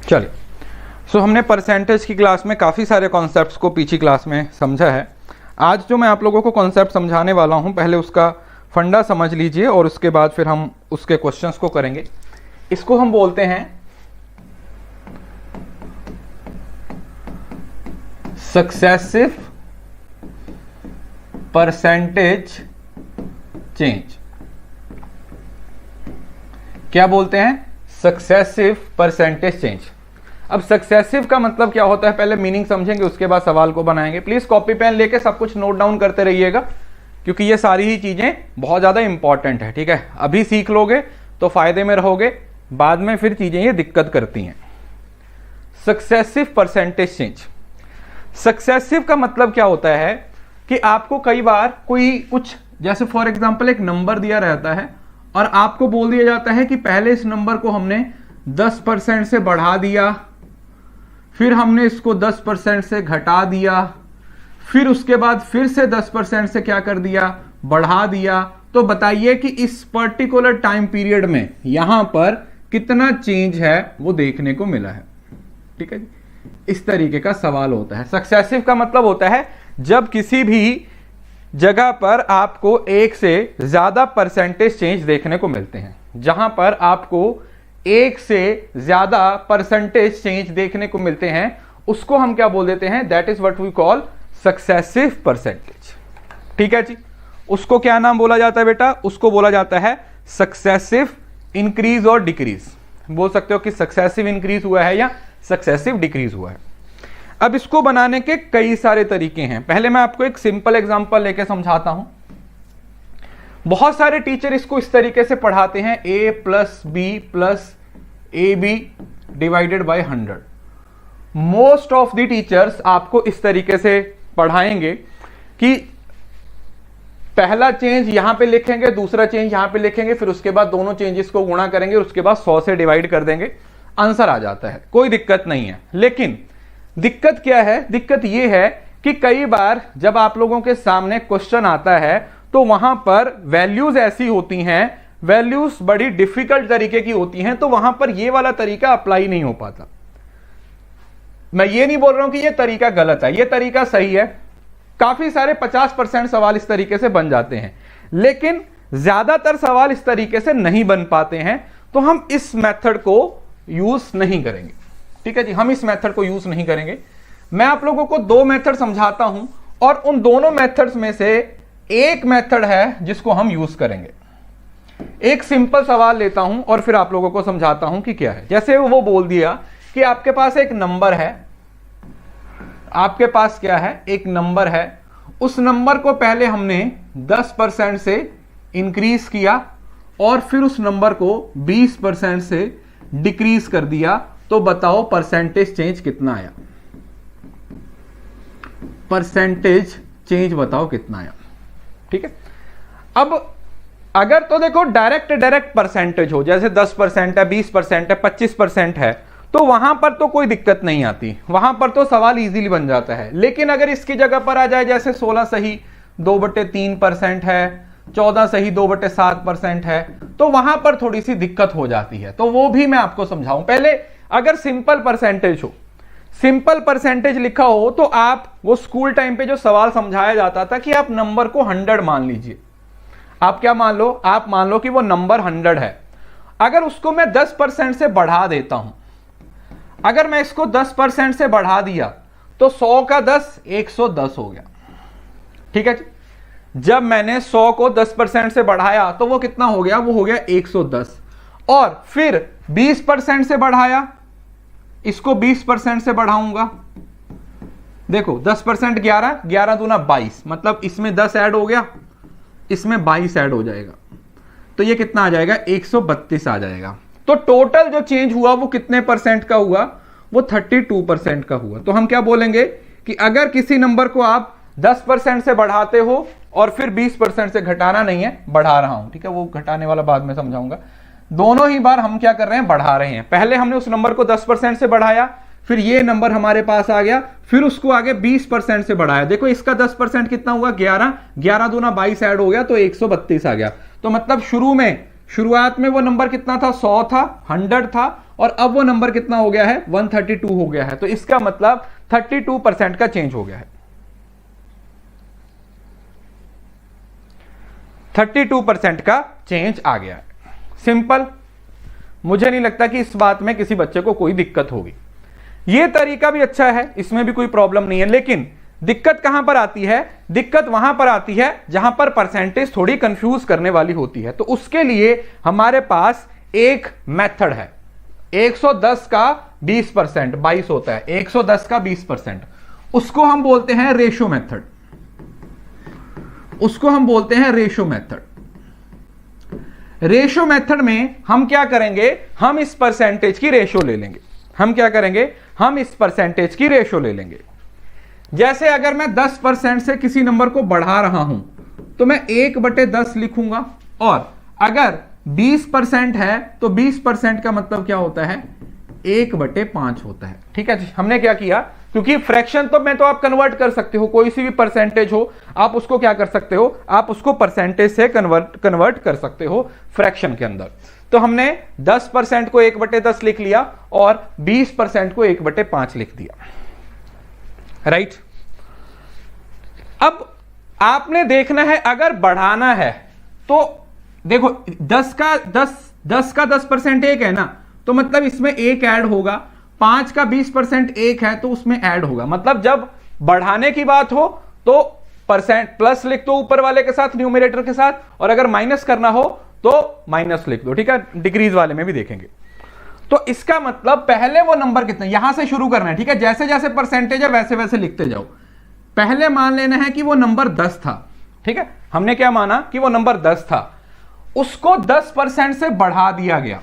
चलिए, सो हमने परसेंटेज की क्लास में काफ़ी सारे कॉन्सेप्ट्स को पिछली क्लास में समझा है। आज जो मैं आप लोगों को कॉन्सेप्ट समझाने वाला हूं, पहले उसका फंडा समझ लीजिए और उसके बाद फिर हम उसके क्वेश्चंस को करेंगे। इसको हम बोलते हैं सक्सेसिव परसेंटेज चेंज। क्या बोलते हैं? Successive percentage change. अब सक्सेसिव का मतलब क्या होता है, पहले मीनिंग समझेंगे, उसके बाद सवाल को बनाएंगे। प्लीज कॉपी पेन लेके सब कुछ नोट डाउन करते रहिएगा, क्योंकि ये सारी ही चीजें बहुत ज्यादा इंपॉर्टेंट है। ठीक है, अभी सीख लोगे तो फायदे में रहोगे, बाद में फिर चीजें ये दिक्कत करती हैं। Successive percentage change. सक्सेसिव का मतलब क्या होता है कि आपको कई बार कोई कुछ, जैसे फॉर एग्जांपल एक नंबर दिया रहता है और आपको बोल दिया जाता है कि पहले इस नंबर को हमने 10% से बढ़ा दिया, फिर हमने इसको 10% से घटा दिया, फिर उसके बाद फिर से 10% से क्या कर दिया, बढ़ा दिया। तो बताइए कि इस पर्टिकुलर टाइम पीरियड में यहां पर कितना चेंज है वो देखने को मिला है। ठीक है जी, इस तरीके का सवाल होता है। सक्सेसिव का मतलब होता है जब किसी भी जगह पर आपको एक से ज्यादा परसेंटेज चेंज देखने को मिलते हैं। जहां पर आपको एक से ज्यादा परसेंटेज चेंज देखने को मिलते हैं, उसको हम क्या बोल देते हैं? That is what we call successive percentage. ठीक है जी, उसको क्या नाम बोला जाता है बेटा? उसको बोला जाता है सक्सेसिव इंक्रीज और डिक्रीज। बोल सकते हो कि सक्सेसिव इंक्रीज हुआ है या सक्सेसिव डिक्रीज हुआ है। अब इसको बनाने के कई सारे तरीके हैं। पहले मैं आपको एक सिंपल एग्जांपल लेके समझाता हूं। बहुत सारे टीचर इसको इस तरीके से पढ़ाते हैं, a plus B plus A B divided by 100। Most of the teachers आपको इस तरीके से पढ़ाएंगे कि पहला चेंज यहां पे लिखेंगे, दूसरा चेंज यहां पे लिखेंगे, फिर उसके बाद दोनों चेंजेस को गुणा करेंगे और उसके बाद 100 से डिवाइड कर देंगे, आंसर आ जाता है, कोई दिक्कत नहीं है। लेकिन दिक्कत क्या है? दिक्कत यह है कि कई बार जब आप लोगों के सामने क्वेश्चन आता है तो वहां पर वैल्यूज ऐसी होती हैं, वैल्यूज बड़ी डिफिकल्ट तरीके की होती हैं, तो वहां पर यह वाला तरीका अप्लाई नहीं हो पाता। मैं ये नहीं बोल रहा हूं कि यह तरीका गलत है, यह तरीका सही है। काफी सारे 50% सवाल इस तरीके से बन जाते हैं, लेकिन ज्यादातर सवाल इस तरीके से नहीं बन पाते हैं, तो हम इस मेथड को यूज नहीं करेंगे। ठीक है जी, हम इस मेथड को यूज नहीं करेंगे। मैं आप लोगों को दो मेथड समझाता हूं और उन दोनों मेथड्स में से एक मेथड है जिसको हम यूज करेंगे। एक सिंपल सवाल लेता हूं और फिर आप लोगों को समझाता हूं कि क्या है। जैसे वो बोल दिया कि आपके पास एक नंबर है, आपके पास क्या है? एक नंबर है। उस नंबर को पहले हमने 10% से इंक्रीज किया और फिर उस नंबर को 20% से डिक्रीज कर दिया। तो बताओ परसेंटेज चेंज कितना आया? परसेंटेज चेंज बताओ कितना आया? ठीक है, अब अगर तो देखो डायरेक्ट परसेंटेज हो, जैसे 10% है, 20% है, 25% है, तो वहां पर तो कोई दिक्कत नहीं आती, वहां पर तो सवाल इजीली बन जाता है। लेकिन अगर इसकी जगह पर आ जाए, जैसे 16 सही 2/3% है, 14 सही 2/7% है, तो वहां पर थोड़ी सी दिक्कत हो जाती है। तो वो भी मैं आपको समझाऊं। पहले अगर सिंपल परसेंटेज हो, सिंपल परसेंटेज लिखा हो, तो आप वो स्कूल टाइम पे जो सवाल समझाया जाता था कि आप नंबर को 100 मान लीजिए। आप क्या मान लो? आप मान लो कि वो नंबर 100 है। अगर उसको मैं 10% से बढ़ा देता हूं, अगर मैं इसको 10% से बढ़ा दिया तो 100 का 10 110 हो गया। ठीक है जी, जब मैंने 100 को 10% से बढ़ाया तो वो कितना हो गया? वो हो गया 110। और फिर 20% से बढ़ाया, इसको 20% से बढ़ाऊंगा। देखो 10% 11, 11 दूना 22, मतलब इसमें 10 ऐड हो गया, इसमें 22 ऐड हो जाएगा, तो ये कितना आ जाएगा? 132 आ जाएगा। तो टोटल जो चेंज हुआ वो कितने परसेंट का हुआ? वो 32% का हुआ। तो हम क्या बोलेंगे कि अगर किसी नंबर को आप 10% से बढ़ाते हो और फिर 20% से घटाना नहीं है, बढ़ा रहा हूं, ठीक है, वो घटाने वाला बाद में समझाऊंगा। दोनों ही बार हम क्या कर रहे हैं? बढ़ा रहे हैं। पहले हमने उस नंबर को 10% से बढ़ाया, फिर ये नंबर हमारे पास आ गया, फिर उसको आगे 20% से बढ़ाया। देखो इसका 10% कितना हुआ? 11, 11 दूना 22 ऐड हो गया तो 132 आ गया। तो मतलब शुरुआत में वो नंबर कितना था? 100 था, 100 था, और अब वो नंबर कितना हो गया है, 132 हो गया है। तो इसका मतलब 32% का चेंज हो गया है, 32% का चेंज आ गया है। सिंपल, मुझे नहीं लगता कि इस बात में किसी बच्चे को कोई दिक्कत होगी। यह तरीका भी अच्छा है, इसमें भी कोई प्रॉब्लम नहीं है, लेकिन दिक्कत कहां पर आती है, दिक्कत वहां पर आती है जहां पर परसेंटेज थोड़ी कंफ्यूज करने वाली होती है। तो उसके लिए हमारे पास एक मेथड है, 110 का 20%, 22 होता है, 110 का 20%, उसको हम बोलते हैं रेशो मेथड, उसको हम बोलते हैं रेशो मेथड। रेशो मेथड में हम क्या करेंगे, हम इस परसेंटेज की रेशो ले लेंगे। हम क्या करेंगे, हम इस परसेंटेज की रेशो ले लेंगे। जैसे अगर मैं 10% से किसी नंबर को बढ़ा रहा हूं तो मैं 1/10 लिखूंगा, और अगर 20% है तो 20% का मतलब क्या होता है, 1/5 होता है। ठीक है जी, हमने क्या किया, क्योंकि फ्रैक्शन तो मैं तो आप कन्वर्ट कर सकते हो, कोई सी भी परसेंटेज हो आप उसको क्या कर सकते हो, आप उसको परसेंटेज से कन्वर्ट कर सकते हो फ्रैक्शन के अंदर। तो हमने 10% को 1/10 लिख लिया और 20% को 1/5 लिख दिया, राइट। अब आपने देखना है, अगर बढ़ाना है तो देखो 10 का 10% एक है ना, तो मतलब इसमें एक ऐड होगा, 5 का 20% एक है तो उसमें ऐड होगा। मतलब जब बढ़ाने की बात हो तो परसेंट प्लस लिख दो ऊपर वाले के साथ, न्यूमरेटर के साथ, और अगर माइनस करना हो तो माइनस लिख दो। ठीक है, डिक्रीज वाले में भी देखेंगे। तो इसका मतलब पहले वो नंबर कितना, यहां से शुरू करना है। ठीक है, जैसे जैसे परसेंटेज है वैसे वैसे लिखते जाओ। पहले मान लेना है कि वो नंबर 10 था। ठीक है, हमने क्या माना कि वो नंबर 10 था, उसको 10% से बढ़ा दिया गया।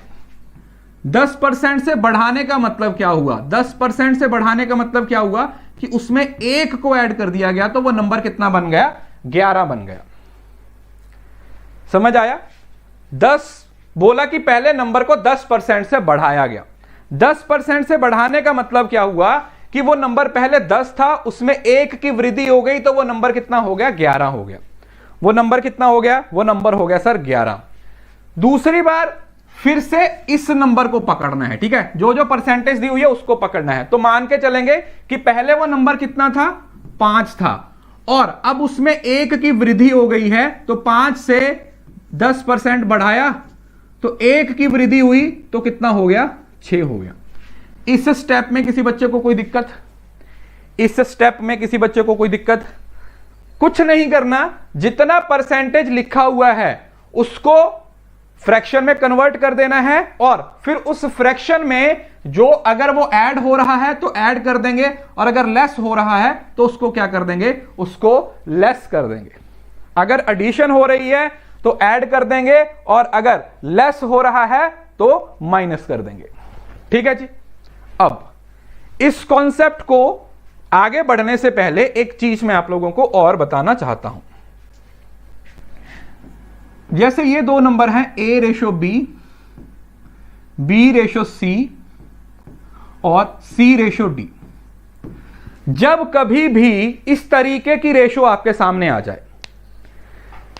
10% से बढ़ाने का मतलब क्या हुआ, 10% से बढ़ाने का मतलब क्या हुआ कि उसमें एक को ऐड कर दिया गया, तो वो नंबर कितना बन गया, 11 बन गया। समझ आया। 10 बोला कि पहले नंबर को 10% से बढ़ाया गया। 10% से बढ़ाने का मतलब क्या हुआ कि वो नंबर पहले 10 था, उसमें एक की वृद्धि हो गई, तो वो नंबर कितना हो गया, 11 हो गया। वो नंबर कितना हो गया, वो नंबर हो गया सर 11। दूसरी बार फिर से इस नंबर को पकड़ना है। ठीक है, जो जो परसेंटेज दी हुई है उसको पकड़ना है। तो मान के चलेंगे कि पहले वो नंबर कितना था, 5 था, और अब उसमें एक की वृद्धि हो गई है, तो 5 से 10% बढ़ाया तो एक की वृद्धि हुई, तो कितना हो गया, 6 हो गया। इस स्टेप में किसी बच्चे को कोई दिक्कत, इस स्टेप में किसी बच्चे को कोई दिक्कत, कुछ नहीं करना, जितना परसेंटेज लिखा हुआ है उसको फ्रैक्शन में कन्वर्ट कर देना है, और फिर उस फ्रैक्शन में जो अगर वो ऐड हो रहा है तो ऐड कर देंगे, और अगर लेस हो रहा है तो उसको क्या कर देंगे, उसको लेस कर देंगे। अगर एडिशन हो रही है तो ऐड कर देंगे, और अगर लेस हो रहा है तो माइनस कर देंगे। ठीक है जी। अब इस कॉन्सेप्ट को आगे बढ़ने से पहले एक चीज मैं आप लोगों को और बताना चाहता हूं। जैसे ये दो नंबर हैं, A/B, B/C और C/D। जब कभी भी इस तरीके की रेशो आपके सामने आ जाए,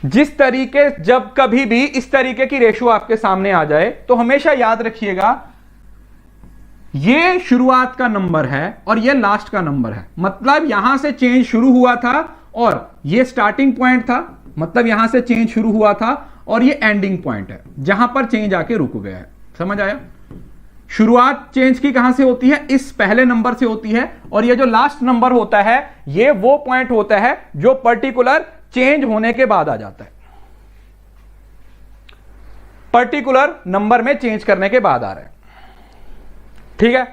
जब कभी भी इस तरीके की रेशो आपके सामने आ जाए, तो हमेशा याद रखिएगा ये शुरुआत का नंबर है और ये लास्ट का नंबर है। मतलब यहां से चेंज शुरू हुआ था और ये स्टार्टिंग पॉइंट था, मतलब यहां से चेंज शुरू हुआ था और ये एंडिंग पॉइंट है जहां पर चेंज आके रुक गया है। समझ आया। शुरुआत चेंज की कहां से होती है, इस पहले नंबर से होती है, और ये जो लास्ट नंबर होता है ये वो पॉइंट होता है जो पर्टिकुलर चेंज होने के बाद आ जाता है, पर्टिकुलर नंबर में चेंज करने के बाद आ रहा है। ठीक है,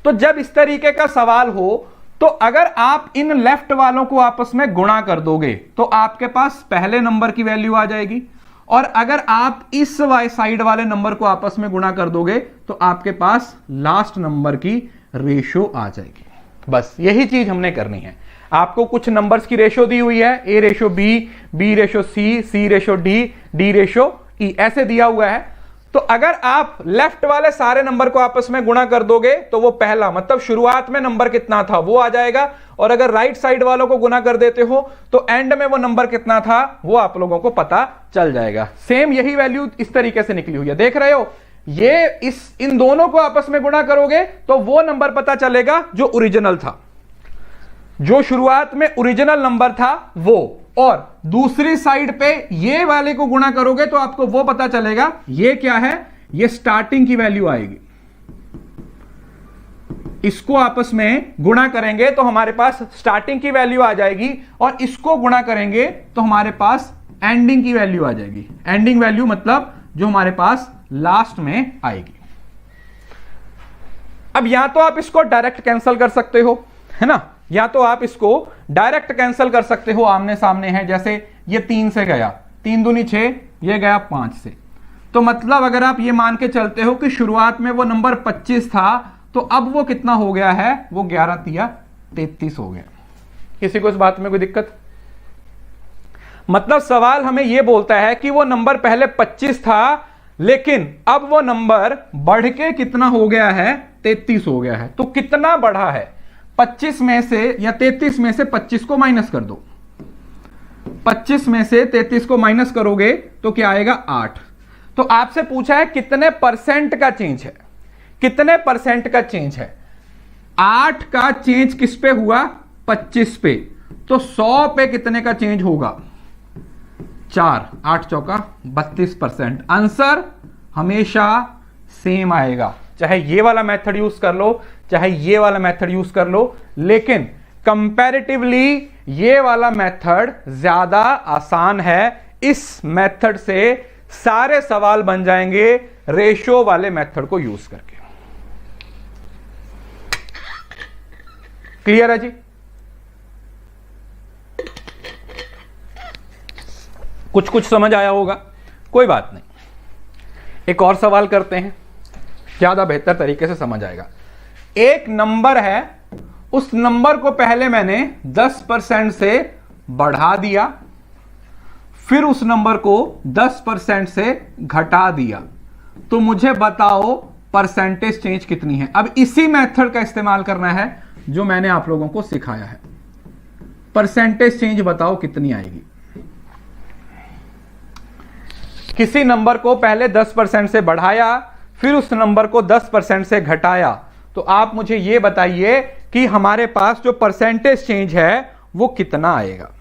तो जब इस तरीके का सवाल हो तो अगर आप इन लेफ्ट वालों को आपस में गुणा कर दोगे तो आपके पास पहले नंबर की वैल्यू आ जाएगी, और अगर आप इस साइड वाले नंबर को आपस में गुणा कर दोगे तो आपके पास लास्ट नंबर की रेशो आ जाएगी। बस यही चीज हमने करनी है। आपको कुछ नंबर्स की रेशो दी हुई है, A/B, B/C, C/D, D/E ऐसे दिया हुआ है। तो अगर आप लेफ्ट वाले सारे नंबर को आपस में गुणा कर दोगे तो वो पहला, मतलब शुरुआत में नंबर कितना था वो आ जाएगा, और अगर राइट साइड वालों को गुणा कर देते हो तो एंड में वो नंबर कितना था वो आप लोगों को पता चल जाएगा। सेम यही वैल्यू इस तरीके से निकली हुई है, देख रहे हो। ये इन दोनों को आपस में गुणा करोगे तो वो नंबर पता चलेगा जो ओरिजिनल था, जो शुरुआत में ओरिजिनल नंबर था वो, और दूसरी साइड पे ये वाले को गुणा करोगे तो आपको वो पता चलेगा ये क्या है, ये स्टार्टिंग की वैल्यू आएगी। इसको आपस में गुणा करेंगे तो हमारे पास स्टार्टिंग की वैल्यू आ जाएगी, और इसको गुणा करेंगे तो हमारे पास एंडिंग की वैल्यू आ जाएगी। एंडिंग वैल्यू मतलब जो हमारे पास लास्ट में आएगी। अब या तो आप इसको डायरेक्ट कैंसिल कर सकते हो, है ना, या तो आप इसको डायरेक्ट कैंसिल कर सकते हो, आमने सामने है। जैसे ये 3 से गया, 3 दूनी 6, ये गया 5 से। तो मतलब अगर आप ये मान के चलते हो कि शुरुआत में वो नंबर 25 था, तो अब वो कितना हो गया है, वो 11 तिया 33 हो गया। किसी को इस बात में कोई दिक्कत? मतलब सवाल हमें यह बोलता है कि वो नंबर पहले 25 था, लेकिन अब वो नंबर बढ़ के कितना हो गया है, 33 हो गया है। तो कितना बढ़ा है? 25 में से या 33 में से 25 को माइनस कर दो। 25 में से 33 को माइनस करोगे तो क्या आएगा, 8। तो आपसे पूछा है कितने परसेंट का चेंज है, कितने परसेंट का चेंज है। 8 का चेंज किस पे हुआ, 25 पे। तो 100 पे कितने का चेंज होगा, 4, 8 चौका 32%। आंसर हमेशा सेम आएगा, चाहे ये वाला मेथड यूज कर लो, चाहे ये वाला मेथड यूज कर लो, लेकिन कंपैरेटिवली ये वाला मेथड ज्यादा आसान है। इस मेथड से सारे सवाल बन जाएंगे रेशो वाले मेथड को यूज करके। क्लियर है जी? कुछ कुछ समझ आया होगा, कोई बात नहीं। एक और सवाल करते हैं, ज्यादा बेहतर तरीके से समझ आएगा। एक नंबर है, उस नंबर को पहले मैंने 10% से बढ़ा दिया, फिर उस नंबर को 10% से घटा दिया, तो मुझे बताओ परसेंटेज चेंज कितनी है। अब इसी मेथड का इस्तेमाल करना है जो मैंने आप लोगों को सिखाया है। परसेंटेज चेंज बताओ कितनी आएगी। किसी नंबर को पहले 10% से बढ़ाया, फिर उस नंबर को 10% से घटाया, तो आप मुझे यह बताइए कि हमारे पास जो परसेंटेज चेंज है वो कितना आएगा।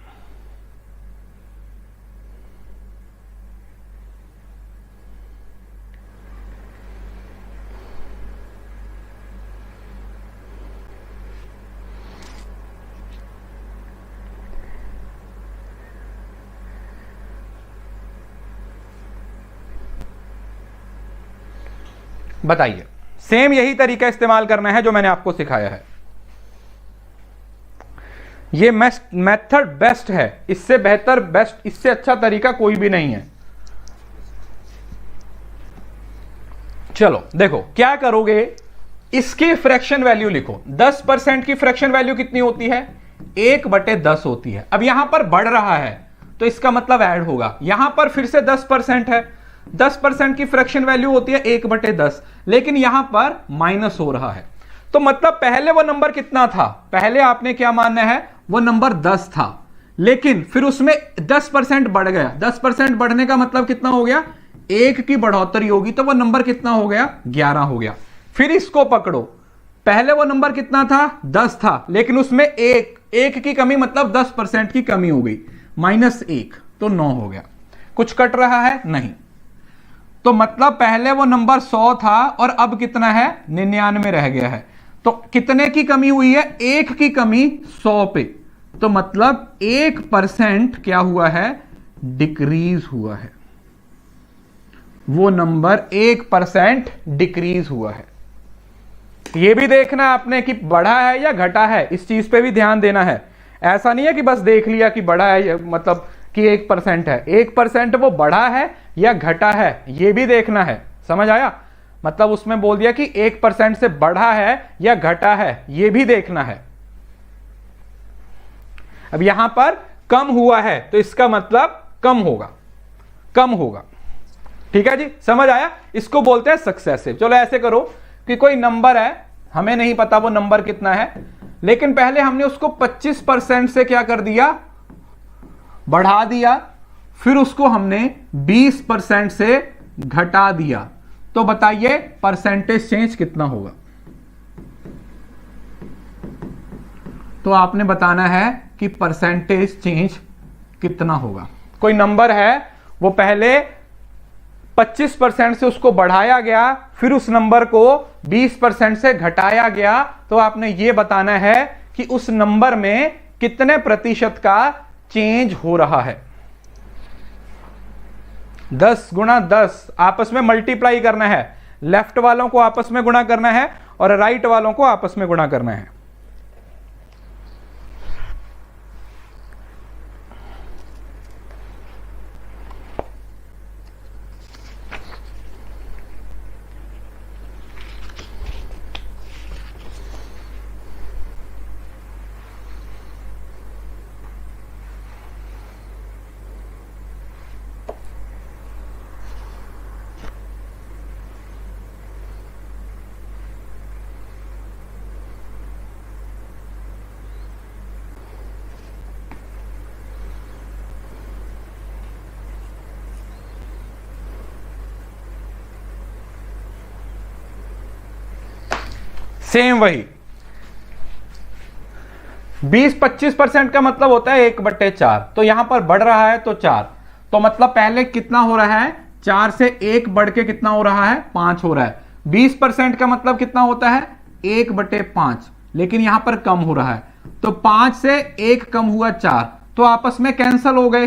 बताइए। सेम यही तरीका इस्तेमाल करना है जो मैंने आपको सिखाया है। ये मेथड बेस्ट है, इससे बेहतर, बेस्ट, इससे अच्छा तरीका कोई भी नहीं है। चलो देखो क्या करोगे, इसकी फ्रैक्शन वैल्यू लिखो। 10% की फ्रैक्शन वैल्यू कितनी होती है, 1/10 होती है। अब यहां पर बढ़ रहा है तो इसका मतलब ऐड होगा, यहां पर फिर से 10% है, 10% की फ्रैक्शन वैल्यू होती है 1/10, लेकिन यहां पर माइनस हो रहा है। तो मतलब पहले वो नंबर कितना था, पहले आपने क्या मानना है, वो नंबर 10 था, लेकिन फिर उसमें 10% बढ़ गया। 10% बढ़ने का मतलब कितना हो गया, 1 की बढ़ोतरी होगी, तो वो नंबर कितना हो गया, 11 हो गया। फिर इसको पकड़ो, पहले वो नंबर कितना था, 10 था, लेकिन उसमें एक की कमी मतलब 10% की कमी हो गई, -1, तो 9 हो गया। कुछ कट रहा है, नहीं। तो मतलब पहले वो नंबर 100 था और अब कितना है, 99 रह गया है। तो कितने की कमी हुई है, 1 की कमी 100 पे, तो मतलब 1% क्या हुआ है, डिक्रीज हुआ है। वो नंबर 1% डिक्रीज हुआ है। ये भी देखना आपने कि बढ़ा है या घटा है, इस चीज पे भी ध्यान देना है। ऐसा नहीं है कि बस देख लिया कि बढ़ा है, मतलब कि 1% है, 1% वो बढ़ा है या घटा है, ये भी देखना है। समझ आया? मतलब उसमें बोल दिया कि 1% से बढ़ा है या घटा है, ये भी देखना है। अब यहां पर कम हुआ है तो इसका मतलब कम होगा, कम होगा। ठीक है जी, समझ आया? इसको बोलते हैं सक्सेसिव। चलो ऐसे करो कि कोई नंबर है, हमें नहीं पता वो नंबर कितना है, लेकिन पहले हमने उसको 25% से क्या कर दिया, बढ़ा दिया, फिर उसको हमने 20% से घटा दिया, तो बताइए परसेंटेज चेंज कितना होगा। तो आपने बताना है कि परसेंटेज चेंज कितना होगा। कोई नंबर है वो पहले 25% से उसको बढ़ाया गया, फिर उस नंबर को 20% से घटाया गया, तो आपने ये बताना है कि उस नंबर में कितने प्रतिशत का चेंज हो रहा है। 10 गुणा 10 आपस में मल्टीप्लाई करना है, लेफ्ट वालों को आपस में गुणा करना है और राइट वालों को आपस में गुणा करना है। सेम वही 20-25% का मतलब होता है 1/4। तो यहां पर बढ़ रहा है तो 4, तो मतलब पहले कितना हो रहा है, 4 से 1 बढ़ के कितना हो रहा है, 5 हो रहा है। 20% का मतलब कितना होता है, 1/5, लेकिन यहां पर कम हो रहा है, तो 5 से 1 कम हुआ 4, तो आपस में कैंसल हो गए,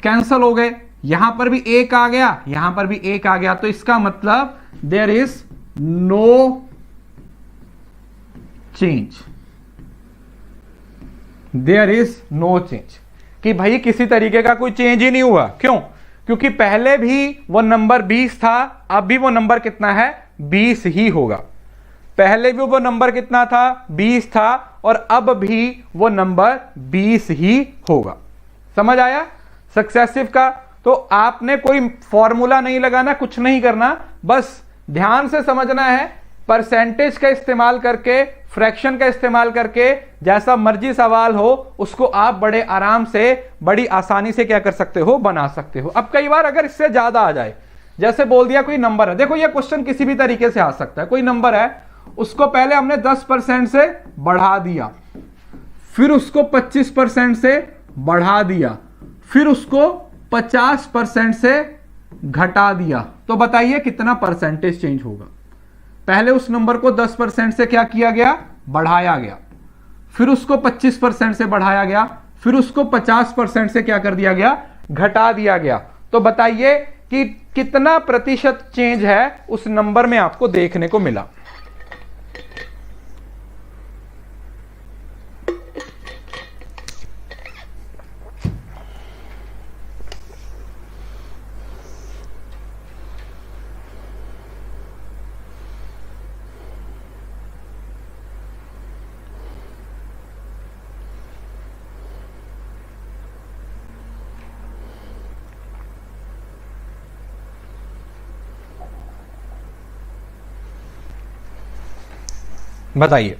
कैंसल हो गए। यहां पर भी 1 आ गया, यहां पर भी 1 आ गया, तो इसका मतलब there is no change, there is no change, कि भाई किसी तरीके का कोई चेंज ही नहीं हुआ। क्यों? क्योंकि पहले भी वो नंबर 20 था, अब भी वो नंबर कितना है, 20 ही होगा। पहले भी वो नंबर कितना था, 20 था, और अब भी वो नंबर 20 ही होगा। समझ आया सक्सेसिव का? तो आपने कोई फॉर्मूला नहीं लगाना, कुछ नहीं करना, बस ध्यान से समझना है। परसेंटेज का इस्तेमाल करके, फ्रैक्शन का इस्तेमाल करके, जैसा मर्जी सवाल हो उसको आप बड़े आराम से, बड़ी आसानी से क्या कर सकते हो, बना सकते हो। अब कई बार अगर इससे ज्यादा आ जाए, जैसे बोल दिया कोई नंबर है, देखो ये क्वेश्चन किसी भी तरीके से आ सकता है। कोई नंबर है, उसको पहले हमने 10% से बढ़ा दिया, फिर उसको 25% से बढ़ा दिया, फिर उसको 50% से घटा दिया, तो बताइए कितना परसेंटेज चेंज होगा। पहले उस नंबर को 10% से क्या किया गया, बढ़ाया गया, फिर उसको 25% से बढ़ाया गया, फिर उसको 50% से क्या कर दिया गया, घटा दिया गया, तो बताइए कि कितना प्रतिशत चेंज है उस नंबर में आपको देखने को मिला। बताइए।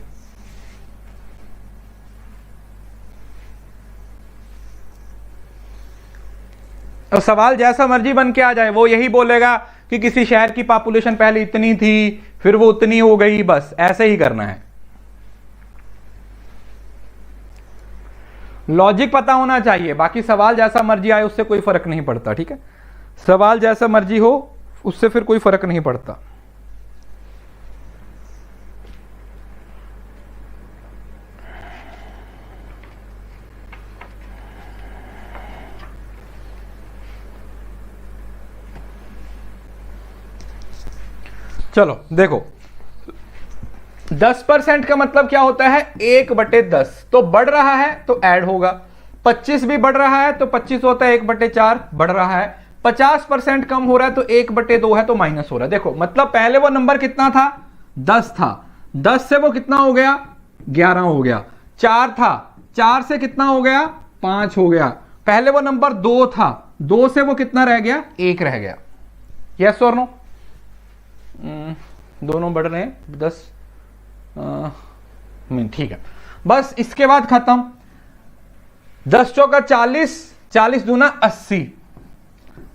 अब सवाल जैसा मर्जी बन के आ जाए, वो यही बोलेगा कि किसी शहर की पॉपुलेशन पहले इतनी थी, फिर वो उतनी हो गई, बस ऐसे ही करना है। लॉजिक पता होना चाहिए, बाकी सवाल जैसा मर्जी आए उससे कोई फर्क नहीं पड़ता। ठीक है, सवाल जैसा मर्जी हो उससे फिर कोई फर्क नहीं पड़ता। चलो देखो, 10% का मतलब क्या होता है, 1/10, तो बढ़ रहा है तो ऐड होगा। 25 भी बढ़ रहा है तो 25 होता है 1/4, बढ़ रहा है। 50% कम हो रहा है तो 1/2 है तो माइनस हो रहा है। देखो मतलब पहले वो नंबर कितना था, 10 था, 10 से वो कितना हो गया, 11 हो गया। 4 था, 4 से कितना हो गया, 5 हो गया। पहले वो नंबर 2 था, 2 से वो कितना रह गया, 1 रह गया। यस और नो? दोनों बढ़ रहे हैं 10 मिनट, ठीक है। बस इसके बाद खत्म। 10 चौका 40, 40 दूना 80,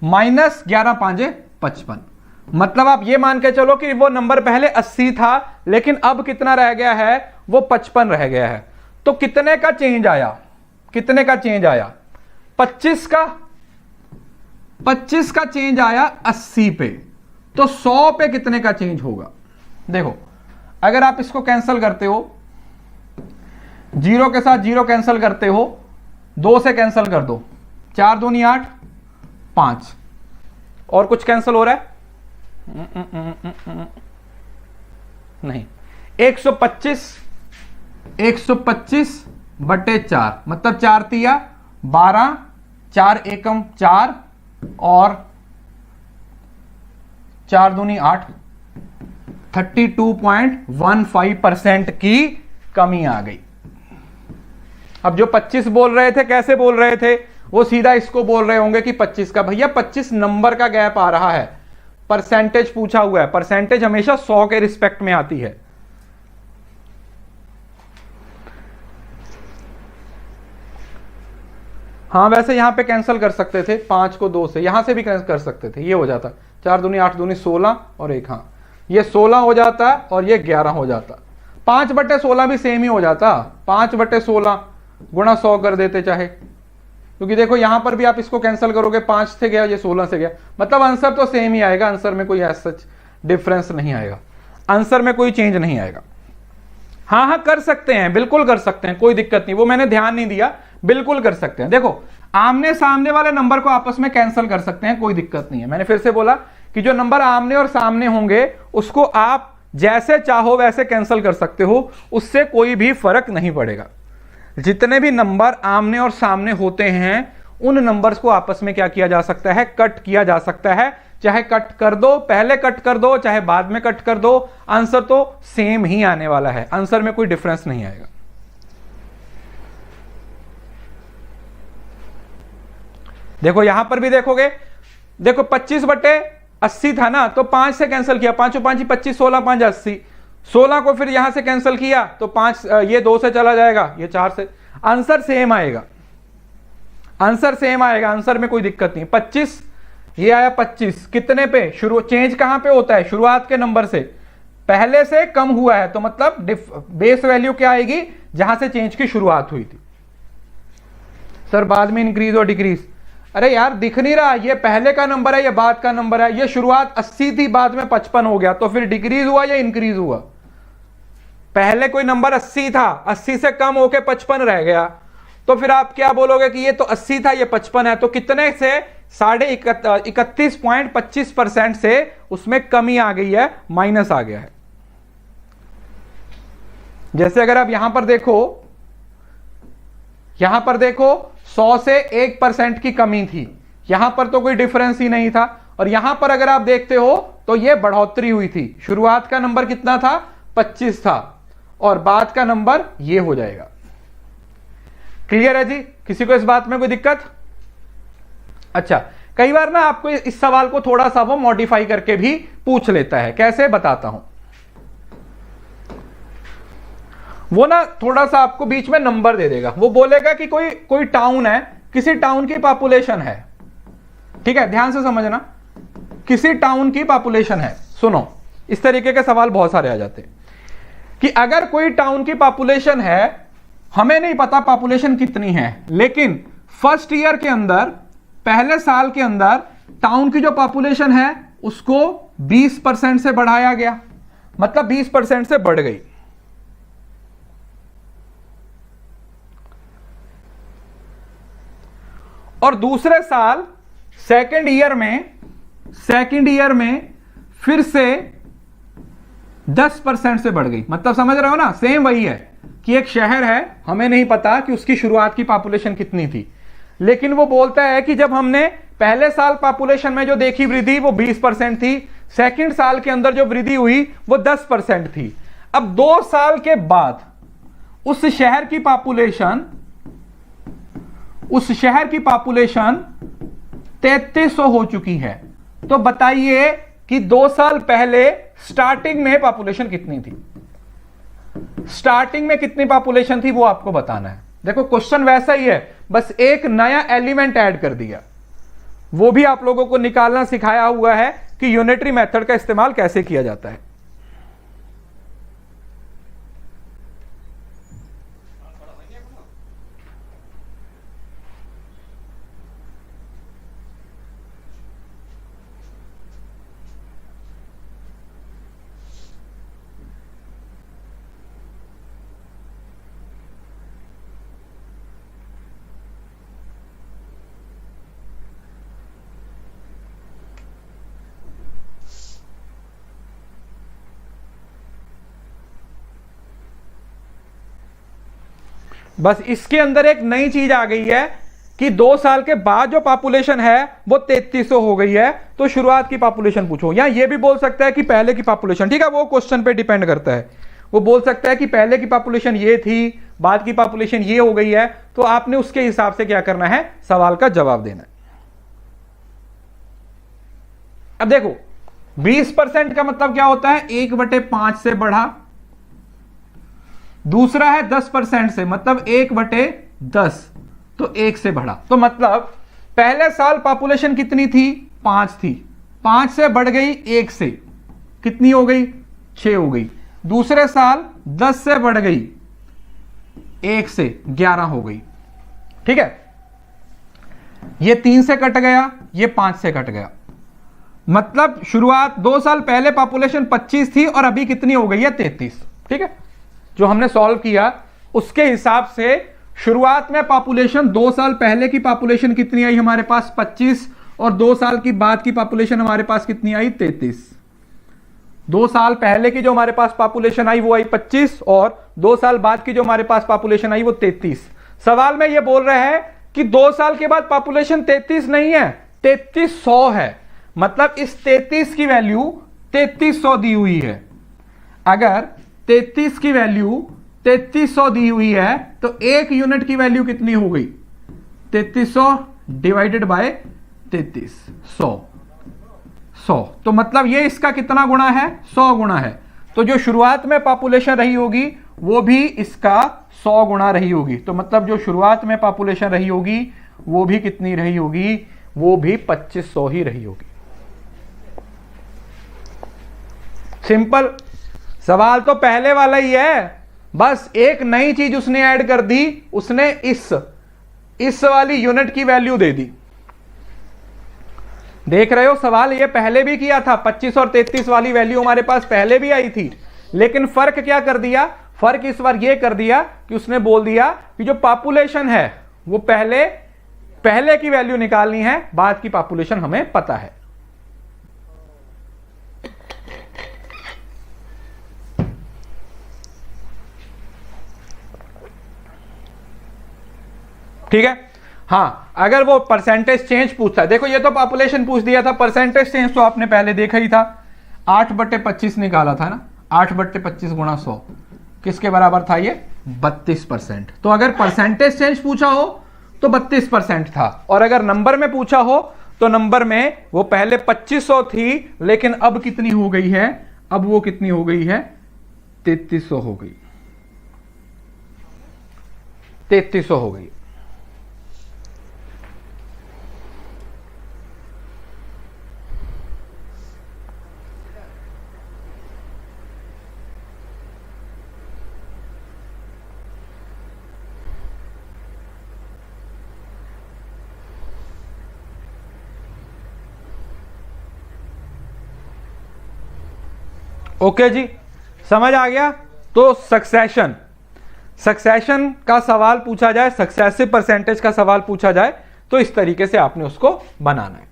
माइनस 11 पांजे 55। मतलब आप ये मान के चलो कि वो नंबर पहले 80 था, लेकिन अब कितना रह गया है, वो 55 रह गया है। तो कितने का चेंज आया, कितने का चेंज आया, 25 का, 25 का चेंज आया 80 पे। तो 100 पे कितने का चेंज होगा? देखो अगर आप इसको कैंसिल करते हो, जीरो के साथ जीरो कैंसिल करते हो, 2 से कैंसिल कर दो, 4 दूनी 8, 5, और कुछ कैंसिल हो रहा है? नहीं, 125 बटे 4, मतलब 4 तिया 12, 4 एकम 4, और 4 दूनी 8, 32.15% की कमी आ गई। अब जो 25 बोल रहे थे, कैसे बोल रहे थे, वो सीधा इसको बोल रहे होंगे कि 25 का, भैया 25 नंबर का गैप आ रहा है, परसेंटेज पूछा हुआ है, परसेंटेज हमेशा 100 के रिस्पेक्ट में आती है। हाँ वैसे यहां पे कैंसिल कर सकते थे, 5 को 2 से, यहां से भी कैंसिल कर सकते थे, ये हो जाता 4 दूनी 8 दूनी 16 और 1, हाँ ये 16 हो जाता और ये 11 हो जाता। 5 बटे 16 भी सेम ही हो जाता, 5 बटे 16 गुणा 100 कर देते चाहे, क्योंकि देखो यहां पर भी आप इसको कैंसिल करोगे, 5 से गया, ये 16 से गया, मतलब आंसर तो सेम ही आएगा, आंसर में कोई ऐसा डिफरेंस नहीं आएगा, आंसर में कोई चेंज नहीं आएगा। हाँ हाँ कर सकते हैं, बिल्कुल कर सकते हैं, कोई दिक्कत नहीं, वो मैंने ध्यान नहीं दिया, बिल्कुल कर सकते हैं। देखो आमने सामने वाले नंबर को आपस में कैंसिल कर सकते हैं, कोई दिक्कत नहीं है। मैंने फिर से बोला कि जो नंबर आमने और सामने होंगे उसको आप जैसे चाहो वैसे कैंसिल कर सकते हो, उससे कोई भी फर्क नहीं पड़ेगा। जितने भी नंबर आमने और सामने होते हैं उन नंबर्स को आपस में क्या किया जा सकता है, कट किया जा सकता है। चाहे कट कर दो, पहले कट कर दो, चाहे बाद में कट कर दो, आंसर तो सेम ही आने वाला है, आंसर में कोई डिफरेंस नहीं आएगा। देखो यहां पर भी देखोगे, देखो 25 बटे 80 था ना, तो 5 से कैंसिल किया, 5 5 25, 16 5 80, 16 को फिर यहां से कैंसिल किया तो 5, ये 2 से चला जाएगा, ये 4 से, आंसर सेम आएगा, आंसर सेम आएगा, आंसर में कोई दिक्कत नहीं। 25 ये आया 25, कितने पे शुरू, चेंज कहां पे होता है, शुरुआत के नंबर से, पहले से कम हुआ है तो मतलब बेस वैल्यू क्या आएगी, जहां से चेंज की शुरुआत हुई थी। सर बाद में इंक्रीज और डिक्रीज, अरे यार दिख नहीं रहा, ये पहले का नंबर है, ये बाद का नंबर है, ये शुरुआत 80 थी, बाद में 55 हो गया, तो फिर डिक्रीज हुआ या इंक्रीज हुआ? पहले कोई नंबर 80 था, 80 से कम होके 55 रह गया, तो फिर आप क्या बोलोगे कि ये तो 80 था, ये 55 है, तो कितने से 31.25% से उसमें कमी आ गई है, माइनस आ गया है। जैसे अगर आप यहां पर देखो 100 से 1% की कमी थी, यहां पर तो कोई डिफरेंस ही नहीं था, और यहां पर अगर आप देखते हो तो यह बढ़ोतरी हुई थी, शुरुआत का नंबर कितना था, 25 था, और बाद का नंबर ये हो जाएगा। क्लियर है जी, किसी को इस बात में कोई दिक्कत? अच्छा, कई बार ना आपको इस सवाल को थोड़ा सा वो मॉडिफाई करके भी पूछ लेता है, कैसे बताता हूं। वो ना थोड़ा सा आपको बीच में नंबर दे देगा, वो बोलेगा कि कोई टाउन है, किसी टाउन की पॉपुलेशन है, ठीक है, ध्यान से समझना, किसी टाउन की पॉपुलेशन है। सुनो, इस तरीके के सवाल बहुत सारे आ जाते हैं कि अगर कोई टाउन की पॉपुलेशन है, हमें नहीं पता पॉपुलेशन कितनी है, लेकिन फर्स्ट ईयर के अंदर, पहले साल के अंदर टाउन की जो पॉपुलेशन है उसको 20% से बढ़ाया गया, मतलब 20% से बढ़ गई। और दूसरे साल सेकेंड ईयर में फिर से 10% से बढ़ गई। मतलब समझ रहे हो ना, सेम वही है कि एक शहर है, हमें नहीं पता कि उसकी शुरुआत की पॉपुलेशन कितनी थी, लेकिन वो बोलता है कि जब हमने पहले साल पॉपुलेशन में जो देखी वृद्धि वो 20% थी, सेकंड साल के अंदर जो वृद्धि हुई वो 10% थी। अब 2 साल के बाद उस शहर की पॉपुलेशन 3300 हो चुकी है। तो बताइए कि 2 साल पहले स्टार्टिंग में पॉपुलेशन कितनी थी, स्टार्टिंग में कितनी पॉपुलेशन थी वो आपको बताना है। देखो क्वेश्चन वैसा ही है, बस एक नया एलिमेंट ऐड कर दिया, वो भी आप लोगों को निकालना सिखाया हुआ है कि यूनिटरी मेथड का इस्तेमाल कैसे किया जाता है। बस इसके अंदर एक नई चीज आ गई है कि 2 साल के बाद जो पॉपुलेशन है वो 3300 हो गई है, तो शुरुआत की पॉपुलेशन पूछो। या ये भी बोल सकता है कि पहले की पॉपुलेशन, ठीक है, वो क्वेश्चन पे डिपेंड करता है। वो बोल सकता है कि पहले की पॉपुलेशन ये थी, बाद की पॉपुलेशन ये हो गई है, तो आपने उसके हिसाब से क्या करना है, सवाल का जवाब देना है। अब देखो 20% का मतलब क्या होता है, 1/5 से बढ़ा। दूसरा है 10% से, मतलब 1/10, तो 1 से बढ़ा। तो मतलब पहले साल पॉपुलेशन कितनी थी, 5 थी, 5 से बढ़ गई 1 से, कितनी हो गई, 6 हो गई। दूसरे साल 10 से बढ़ गई 1 से 11 हो गई। ठीक है, ये 3 से कट गया, ये 5 से कट गया। मतलब शुरुआत 2 साल पहले पॉपुलेशन 25 थी और अभी कितनी हो गई है, 33। ठीक है, जो हमने सॉल्व किया उसके हिसाब से शुरुआत में पॉपुलेशन 2 साल पहले की पॉपुलेशन कितनी आई हमारे पास, 25, और 2 साल की बाद की पॉपुलेशन हमारे पास कितनी आई, 33। 2 साल पहले की जो हमारे पास पॉपुलेशन आई वो आई 25, और 2 साल बाद की जो हमारे पास पॉपुलेशन आई वो 33। सवाल में ये बोल रहे हैं कि 2 साल के बाद पॉपुलेशन 33 नहीं है, 3300 है। मतलब इस 33 की वैल्यू 3300 दी हुई है। अगर 33 की वैल्यू 3300 दी हुई है तो 1 यूनिट की वैल्यू कितनी हो गई, 3300 डिवाइडेड बाय 33, 100। तो मतलब ये इसका कितना गुणा है, 100 गुणा है। तो जो शुरुआत में पॉपुलेशन रही होगी वो भी इसका 100 गुणा रही होगी। तो मतलब जो शुरुआत में पॉपुलेशन रही होगी वो भी कितनी रही होगी, वो भी 2500 ही रही होगी। सिंपल सवाल तो पहले वाला ही है, बस एक नई चीज उसने ऐड कर दी, उसने इस वाली यूनिट की वैल्यू दे दी। देख रहे हो, सवाल ये पहले भी किया था, 25 और 33 वाली वैल्यू हमारे पास पहले भी आई थी, लेकिन फर्क क्या कर दिया, फर्क इस बार ये कर दिया कि उसने बोल दिया कि जो पॉपुलेशन है वो पहले की वैल्यू निकालनी है, बाद की पॉपुलेशन हमें पता है। ठीक है, हाँ, अगर वो परसेंटेज चेंज पूछता है, देखो ये तो पॉपुलेशन पूछ दिया था, परसेंटेज चेंज तो आपने पहले देखा ही था, 8/25 निकाला था ना, 8/25 गुणा 100 किसके बराबर था, ये 32%। तो अगर परसेंटेज चेंज पूछा हो तो 32% था, और अगर नंबर में पूछा हो तो नंबर में वो पहले 2500 थी, लेकिन अब कितनी हो गई है, अब वो कितनी हो गई है, 3300 हो गई, 3300 हो गई। ओके जी, समझ आ गया। तो सक्सेशन का सवाल पूछा जाए, सक्सेसिव परसेंटेज का सवाल पूछा जाए तो इस तरीके से आपने उसको बनाना है।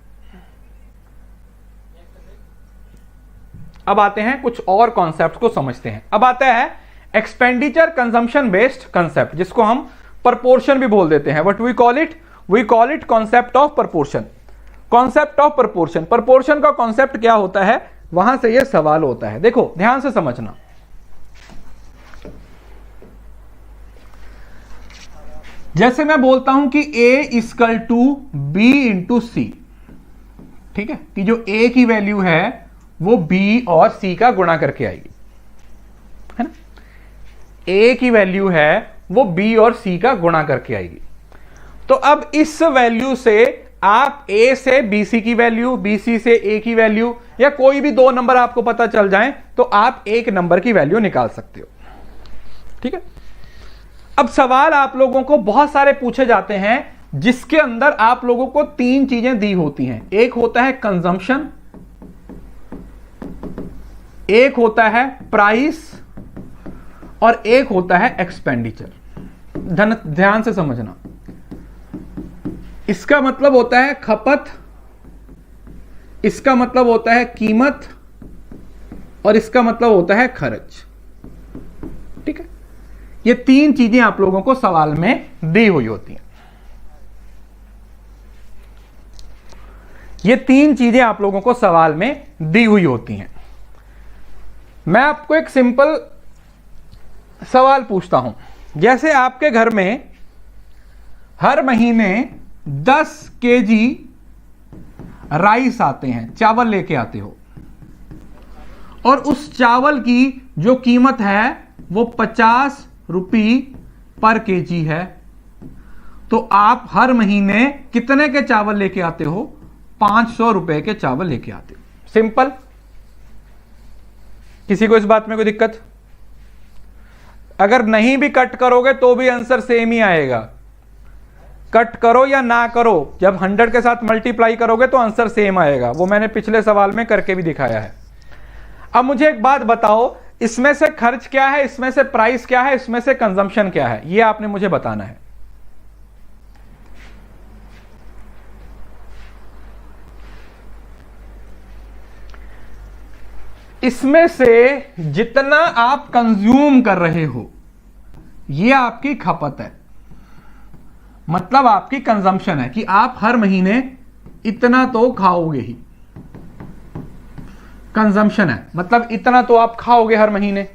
अब आते हैं कुछ और कॉन्सेप्ट को समझते हैं। अब आता है एक्सपेंडिचर कंजम्पशन बेस्ड कंसेप्ट, जिसको हम प्रपोर्शन भी बोल देते हैं। What we call it concept of proportion. Concept of proportion, proportion का कॉन्सेप्ट क्या होता है, वहां से यह सवाल होता है। देखो ध्यान से समझना, जैसे मैं बोलता हूं कि A = B × C, ठीक है, कि जो A की वैल्यू है वो B और C का गुणा करके आएगी, है ना। A की वैल्यू है वो B और C का गुणा करके आएगी। तो अब इस वैल्यू से आप ए से बीसी की वैल्यू, बीसी से ए की वैल्यू, या कोई भी दो नंबर आपको पता चल जाए तो आप एक नंबर की वैल्यू निकाल सकते हो। ठीक है। अब सवाल आप लोगों को बहुत सारे पूछे जाते हैं जिसके अंदर आप लोगों को तीन चीजें दी होती हैं। एक होता है कंजम्पशन, एक होता है प्राइस, और एक होता है एक्सपेंडिचर। ध्यान से समझना, इसका मतलब होता है खपत, इसका मतलब होता है कीमत, और इसका मतलब होता है खर्च। ठीक है। ये तीन चीजें आप लोगों को सवाल में दी हुई होती हैं। ये तीन चीजें आप लोगों को सवाल में दी हुई होती हैं। मैं आपको एक सिंपल सवाल पूछता हूं। जैसे आपके घर में हर महीने 10 केजी राइस आते हैं, चावल लेके आते हो, और उस चावल की जो कीमत है वो 50 रुपये पर केजी है, तो आप हर महीने कितने के चावल लेके आते हो? 500 रुपए के चावल लेके आते हो। सिंपल। किसी को इस बात में कोई दिक्कत? अगर नहीं भी कट करोगे तो भी आंसर सेम ही आएगा। कट करो या ना करो, जब 100 के साथ मल्टीप्लाई करोगे तो आंसर सेम आएगा। वो मैंने पिछले सवाल में करके भी दिखाया है। अब मुझे एक बात बताओ, इसमें से खर्च क्या है, इसमें से प्राइस क्या है, इसमें से कंजम्पशन क्या है, ये आपने मुझे बताना है। इसमें से जितना आप कंज्यूम कर रहे हो ये आपकी खपत है, मतलब आपकी कंजम्पशन है कि आप हर महीने इतना तो खाओगे ही। कंजम्पशन है मतलब इतना तो आप खाओगे हर महीने।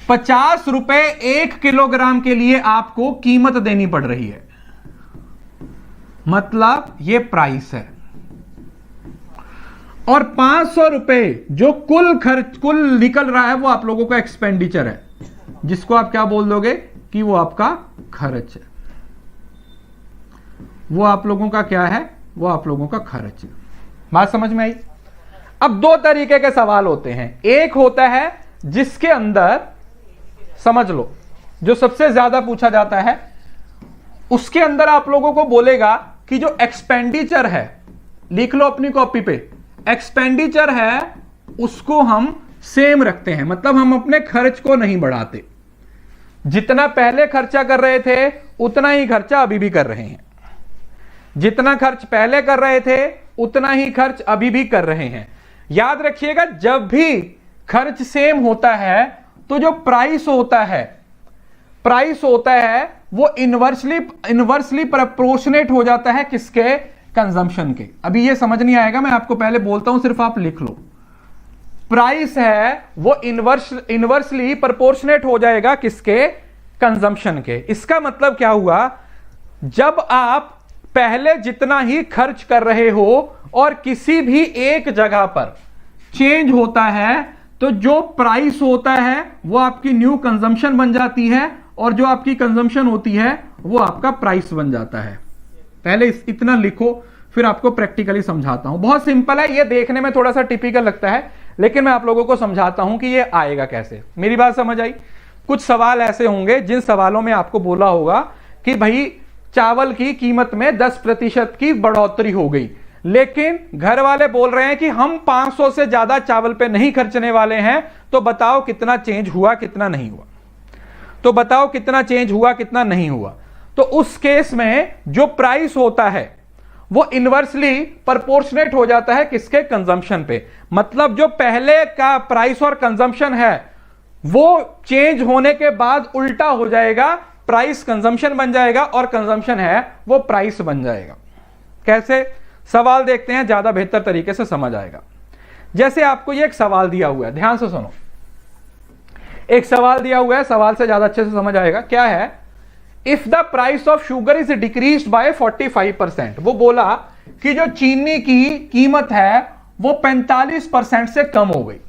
50 रुपए 1 किलोग्राम के लिए आपको कीमत देनी पड़ रही है, मतलब ये प्राइस है। और 500 रुपए जो कुल खर्च कुल निकल रहा है वो आप लोगों का एक्सपेंडिचर है, जिसको आप क्या बोल दोगे कि वो आपका खर्च है। वो आप लोगों का क्या है? वो आप लोगों का खर्च है। बात समझ में आई? अब दो तरीके के सवाल होते हैं। एक होता है जिसके अंदर समझ लो, जो सबसे ज्यादा पूछा जाता है, उसके अंदर आप लोगों को बोलेगा कि जो एक्सपेंडिचर है, लिख लो अपनी कॉपी पे, एक्सपेंडिचर है उसको हम सेम रखते हैं, मतलब हम अपने खर्च को नहीं बढ़ाते। जितना पहले खर्चा कर रहे थे उतना ही खर्चा अभी भी कर रहे हैं। जितना खर्च पहले कर रहे थे उतना ही खर्च अभी भी कर रहे हैं। याद रखिएगा, जब भी खर्च सेम होता है तो जो प्राइस होता है वो इनवर्सली प्रोपोर्शनेट हो जाता है किसके? कंजम्पशन के। अभी ये समझ नहीं आएगा, मैं आपको पहले बोलता हूं, सिर्फ आप लिख लो। प्राइस है वो इनवर्सली प्रोपोर्शनेट हो जाएगा किसके? कंजम्पशन के। इसका मतलब क्या हुआ? जब आप पहले जितना ही खर्च कर रहे हो और किसी भी एक जगह पर चेंज होता है तो जो प्राइस होता है वो आपकी न्यू कंजम्पशन बन जाती है, और जो आपकी कंजम्पशन होती है वो आपका प्राइस बन जाता है। पहले इतना लिखो, फिर आपको प्रैक्टिकली समझाता हूं। बहुत सिंपल है, ये देखने में थोड़ा सा टिपिकल लगता है, लेकिन मैं आप लोगों को समझाता हूं कि ये आएगा कैसे। मेरी बात समझ आई? कुछ सवाल ऐसे होंगे जिन सवालों में आपको बोला होगा कि भाई चावल की कीमत में 10% की बढ़ोतरी हो गई, लेकिन घर वाले बोल रहे हैं कि हम 500 से ज्यादा चावल पे नहीं खर्चने वाले हैं, तो बताओ कितना चेंज हुआ कितना नहीं हुआ। तो बताओ कितना चेंज हुआ कितना नहीं हुआ। तो उस केस में जो प्राइस होता है वो इनवर्सली प्रोपोर्शनेट हो जाता है किसके? कंजम्पशन पे। मतलब जो पहले का प्राइस और कंजम्पशन है वो चेंज होने के बाद उल्टा हो जाएगा, प्राइस कंजम्पशन बन जाएगा और कंजम्पशन है वो प्राइस बन जाएगा। कैसे? सवाल देखते हैं, ज्यादा बेहतर तरीके से समझ आएगा। जैसे आपको ये एक सवाल दिया हुआ है, ध्यान से सुनो। एक सवाल दिया हुआ है, सवाल से ज्यादा अच्छे से समझ आएगा। क्या है? If the price of sugar is decreased bye 45%। वो बोला कि जो चीनी की कीमत है वो 45% से कम हो गई।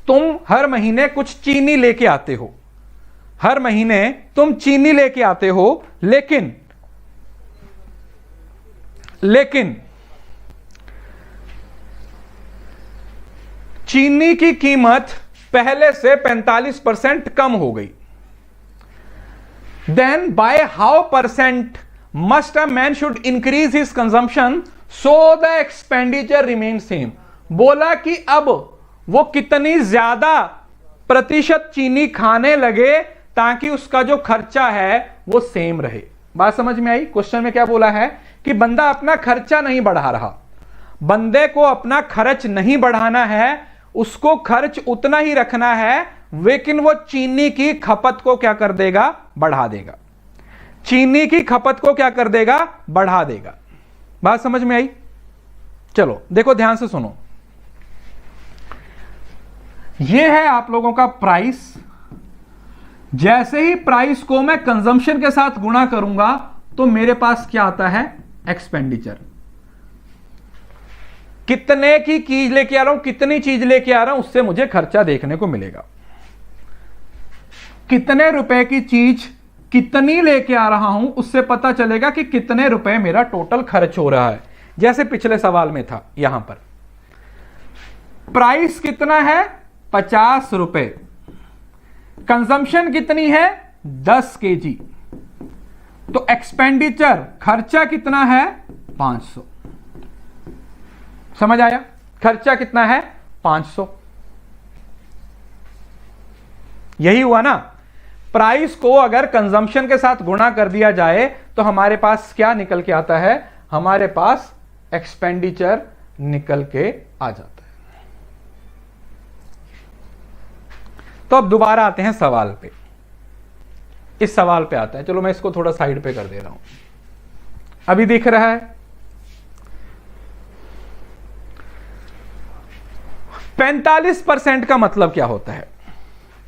तुम हर महीने कुछ चीनी लेके आते हो, हर महीने तुम चीनी लेके आते हो, लेकिन चीनी की कीमत पहले से 45% कम हो गई, then by how percent must a man should increase his consumption so the expenditure remain same. बोला कि अब वो कितनी ज्यादा प्रतिशत चीनी खाने लगे ताकि उसका जो खर्चा है वो सेम रहे। बात समझ में आई? क्वेश्चन में क्या बोला है कि बंदा अपना खर्चा नहीं बढ़ा रहा, बंदे को अपना खर्च नहीं बढ़ाना है, उसको खर्च उतना ही रखना है, लेकिन वो चीनी की खपत को क्या कर देगा? बढ़ा देगा। चीनी की खपत को क्या कर देगा? बढ़ा देगा। बात समझ में आई? चलो देखो ध्यान से सुनो, ये है आप लोगों का प्राइस। जैसे ही प्राइस को मैं कंजम्पशन के साथ गुणा करूंगा तो मेरे पास क्या आता है? एक्सपेंडिचर। कितने की चीज लेके आ रहा हूं, कितनी चीज लेके आ रहा हूं, उससे मुझे खर्चा देखने को मिलेगा। कितने रुपए की चीज कितनी लेके आ रहा हूं, उससे पता चलेगा कि कितने रुपए मेरा टोटल खर्च हो रहा है। जैसे पिछले सवाल में था, यहां पर प्राइस कितना है? 50 रुपए। कंजम्पशन कितनी है? 10 केजी। तो एक्सपेंडिचर खर्चा कितना है? 500। समझ आया? खर्चा कितना है? 500। यही हुआ ना? प्राइस को अगर कंजम्पशन के साथ गुणा कर दिया जाए तो हमारे पास क्या निकल के आता है? हमारे पास एक्सपेंडिचर निकल के आ जाता है। तो अब दोबारा आते हैं सवाल पे। इस सवाल पे आता है, चलो मैं इसको थोड़ा साइड पे कर दे रहा हूं। अभी दिख रहा है 45% का मतलब क्या होता है?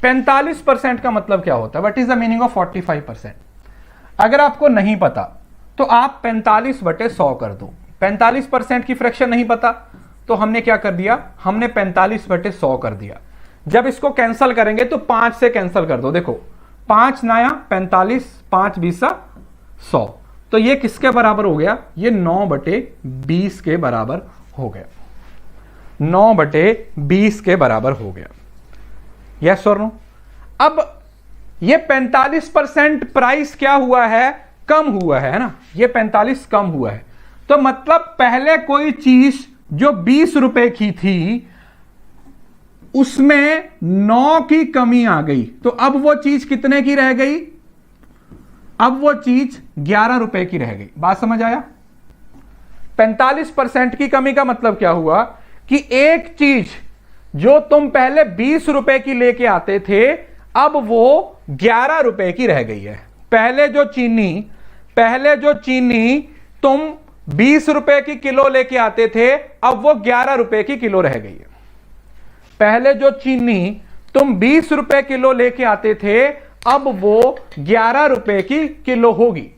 45% का मतलब क्या होता है? What is the meaning of 45%? अगर आपको नहीं पता तो आप 45/100 कर दो। 45% की फ्रैक्शन नहीं पता तो हमने क्या कर दिया? हमने 45/100 कर दिया। जब इसको कैंसिल करेंगे तो 5 से कैंसिल कर दो। देखो 5 नया 45, 5 20 100, तो ये किसके बराबर हो गया? ये 9/20 के बराबर हो गया। 9/20 के बराबर हो गया। यस और नो? अब ये 45% प्राइस क्या हुआ है? कम हुआ है ना? ये 45 कम हुआ है, तो मतलब पहले कोई चीज जो 20 रुपए की थी उसमें 9 की कमी आ गई, तो अब वो चीज कितने की रह गई? अब वो चीज 11 रुपए की रह गई। बात समझ आया? 45% की कमी का मतलब क्या हुआ कि एक चीज जो तुम पहले 20 रुपए की लेके आते थे अब वो 11 रुपए की रह गई है। पहले जो चीनी तुम 20 रुपए की किलो लेके आते थे अब वो 11 रुपए की किलो रह गई है। पहले जो चीनी तुम 20 रुपए किलो लेके आते थे अब वो 11 रुपए की किलो होगी।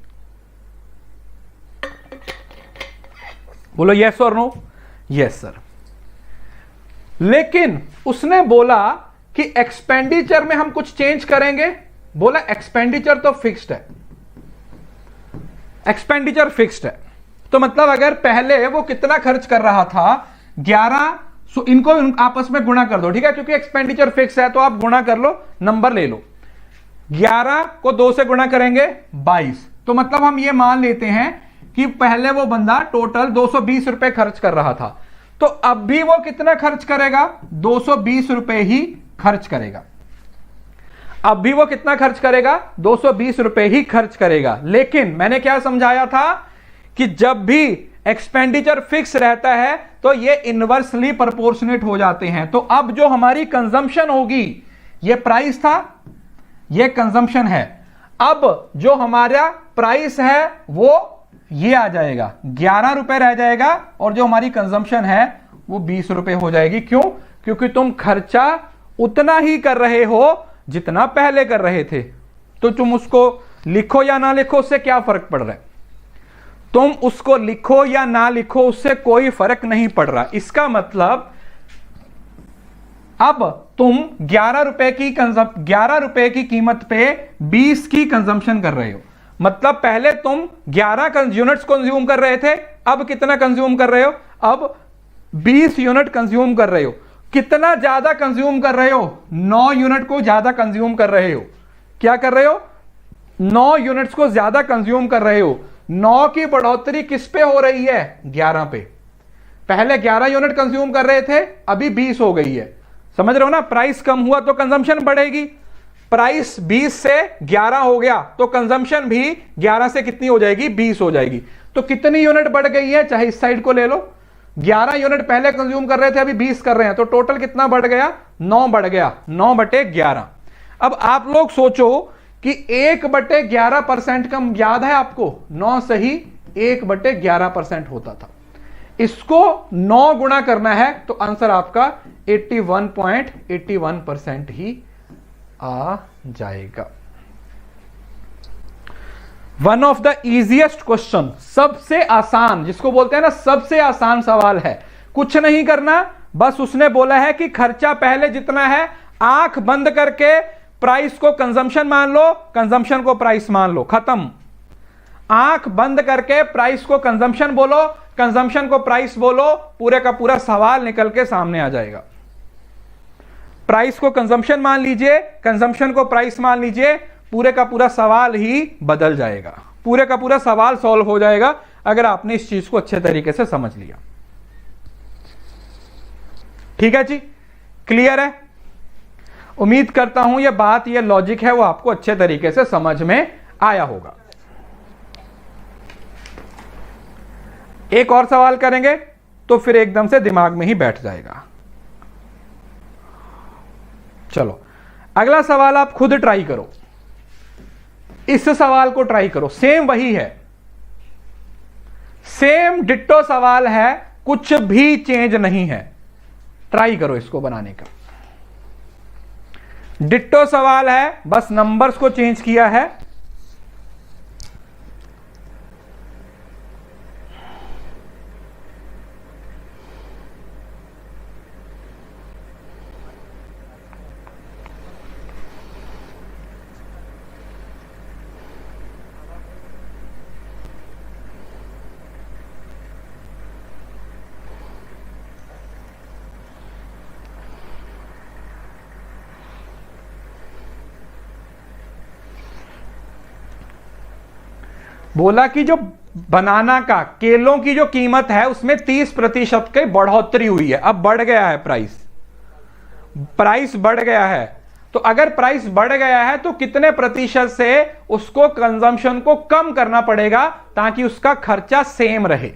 बोलो यस और नो? Yes sir. लेकिन उसने बोला कि एक्सपेंडिचर में हम कुछ चेंज करेंगे। बोला एक्सपेंडिचर तो फिक्स्ड है, एक्सपेंडिचर फिक्स्ड है। तो मतलब अगर पहले वो कितना खर्च कर रहा था 11, सो इनको आपस में गुणा कर दो, ठीक है? क्योंकि एक्सपेंडिचर फिक्स है तो आप गुणा कर लो, नंबर ले लो। 11 को 2 से गुणा करेंगे 22, तो मतलब हम ये मान लेते हैं कि पहले वो बंदा टोटल 220 रुपए खर्च कर रहा था, तो अब भी वो कितना खर्च करेगा? 220 रुपए ही खर्च करेगा। अब भी वो कितना खर्च करेगा? 220 रुपए ही खर्च करेगा। लेकिन मैंने क्या समझाया था कि जब भी एक्सपेंडिचर फिक्स रहता है तो ये इनवर्सली प्रोपोर्शनेट हो जाते हैं। तो अब जो हमारी कंजम्पशन होगी, ये प्राइस था, ये कंजम्पशन है, अब जो हमारा प्राइस है वो ये आ जाएगा, 11 रुपए रह जाएगा, और जो हमारी कंजम्पशन है वो 20 रुपए हो जाएगी। क्यों? क्योंकि तुम खर्चा उतना ही कर रहे हो जितना पहले कर रहे थे। तो तुम उसको लिखो या ना लिखो उससे क्या फर्क पड़ रहा है? तुम उसको लिखो या ना लिखो उससे कोई फर्क नहीं पड़ रहा। इसका मतलब अब तुम 11 रुपए की कीमत पे 20 की कंजम्पशन कर रहे हो। मतलब पहले तुम 11 यूनिट्स कंज्यूम कर रहे थे, अब कितना कंज्यूम कर रहे हो? अब 20 यूनिट कंज्यूम कर रहे हो। कितना ज्यादा कंज्यूम कर रहे हो? 9 यूनिट को ज्यादा कंज्यूम कर रहे हो। क्या कर रहे हो? 9 यूनिट्स को ज्यादा कंज्यूम कर रहे हो। 9 की बढ़ोतरी किस पे हो रही है? 11 पे। पहले 11 यूनिट कंज्यूम कर रहे थे, अभी 20 हो गई है। समझ रहे हो ना? प्राइस कम हुआ तो कंजम्पशन बढ़ेगी। प्राइस 20 से 11 हो गया तो कंजम्पशन भी 11 से कितनी हो जाएगी? 20 हो जाएगी। तो कितनी यूनिट बढ़ गई है? चाहे इस साइड को ले लो। 11 यूनिट पहले कंज्यूम कर रहे थे, अभी 20 कर रहे हैं, तो टोटल कितना बढ़ गया? 9 बढ़ गया। 9/11। अब आप लोग सोचो कि 1/11% कम, याद है आपको? 9 से ही 1/11% होता था। इसको 9 गुणा करना है तो आंसर आपका 81.81% ही आ जाएगा। One of the easiest question, सबसे आसान, जिसको बोलते हैं ना सबसे आसान सवाल है। कुछ नहीं करना, बस उसने बोला है कि खर्चा पहले जितना है, आंख बंद करके प्राइस को कंजम्पशन मान लो, कंजम्पशन को प्राइस मान लो, खत्म। आंख बंद करके प्राइस को कंजम्पशन बोलो, कंजम्पशन को प्राइस बोलो, पूरे का पूरा सवाल निकल के सामने आ जाएगा। प्राइस को कंजम्पशन मान लीजिए, कंजम्पशन को प्राइस मान लीजिए, पूरे का पूरा सवाल ही बदल जाएगा। पूरे का पूरा सवाल सॉल्व हो जाएगा अगर आपने इस चीज को अच्छे तरीके से समझ लिया। ठीक है जी, क्लियर है? उम्मीद करता हूं यह बात, यह लॉजिक है वो आपको अच्छे तरीके से समझ में आया होगा। एक और सवाल करेंगे तो फिर एकदम से दिमाग में ही बैठ जाएगा। चलो अगला सवाल आप खुद ट्राई करो, इस सवाल को ट्राई करो। सेम वही है, सेम डिट्टो सवाल है, कुछ भी चेंज नहीं है। ट्राई करो इसको बनाने का। डिट्टो सवाल है, बस नंबर्स को चेंज किया है। बोला कि जो बनाना का, केलों की जो कीमत है उसमें 30% की बढ़ोतरी हुई है। अब बढ़ गया है प्राइस बढ़ गया है। तो अगर प्राइस बढ़ गया है तो कितने प्रतिशत से उसको कंजम्पशन को कम करना पड़ेगा ताकि उसका खर्चा सेम रहे?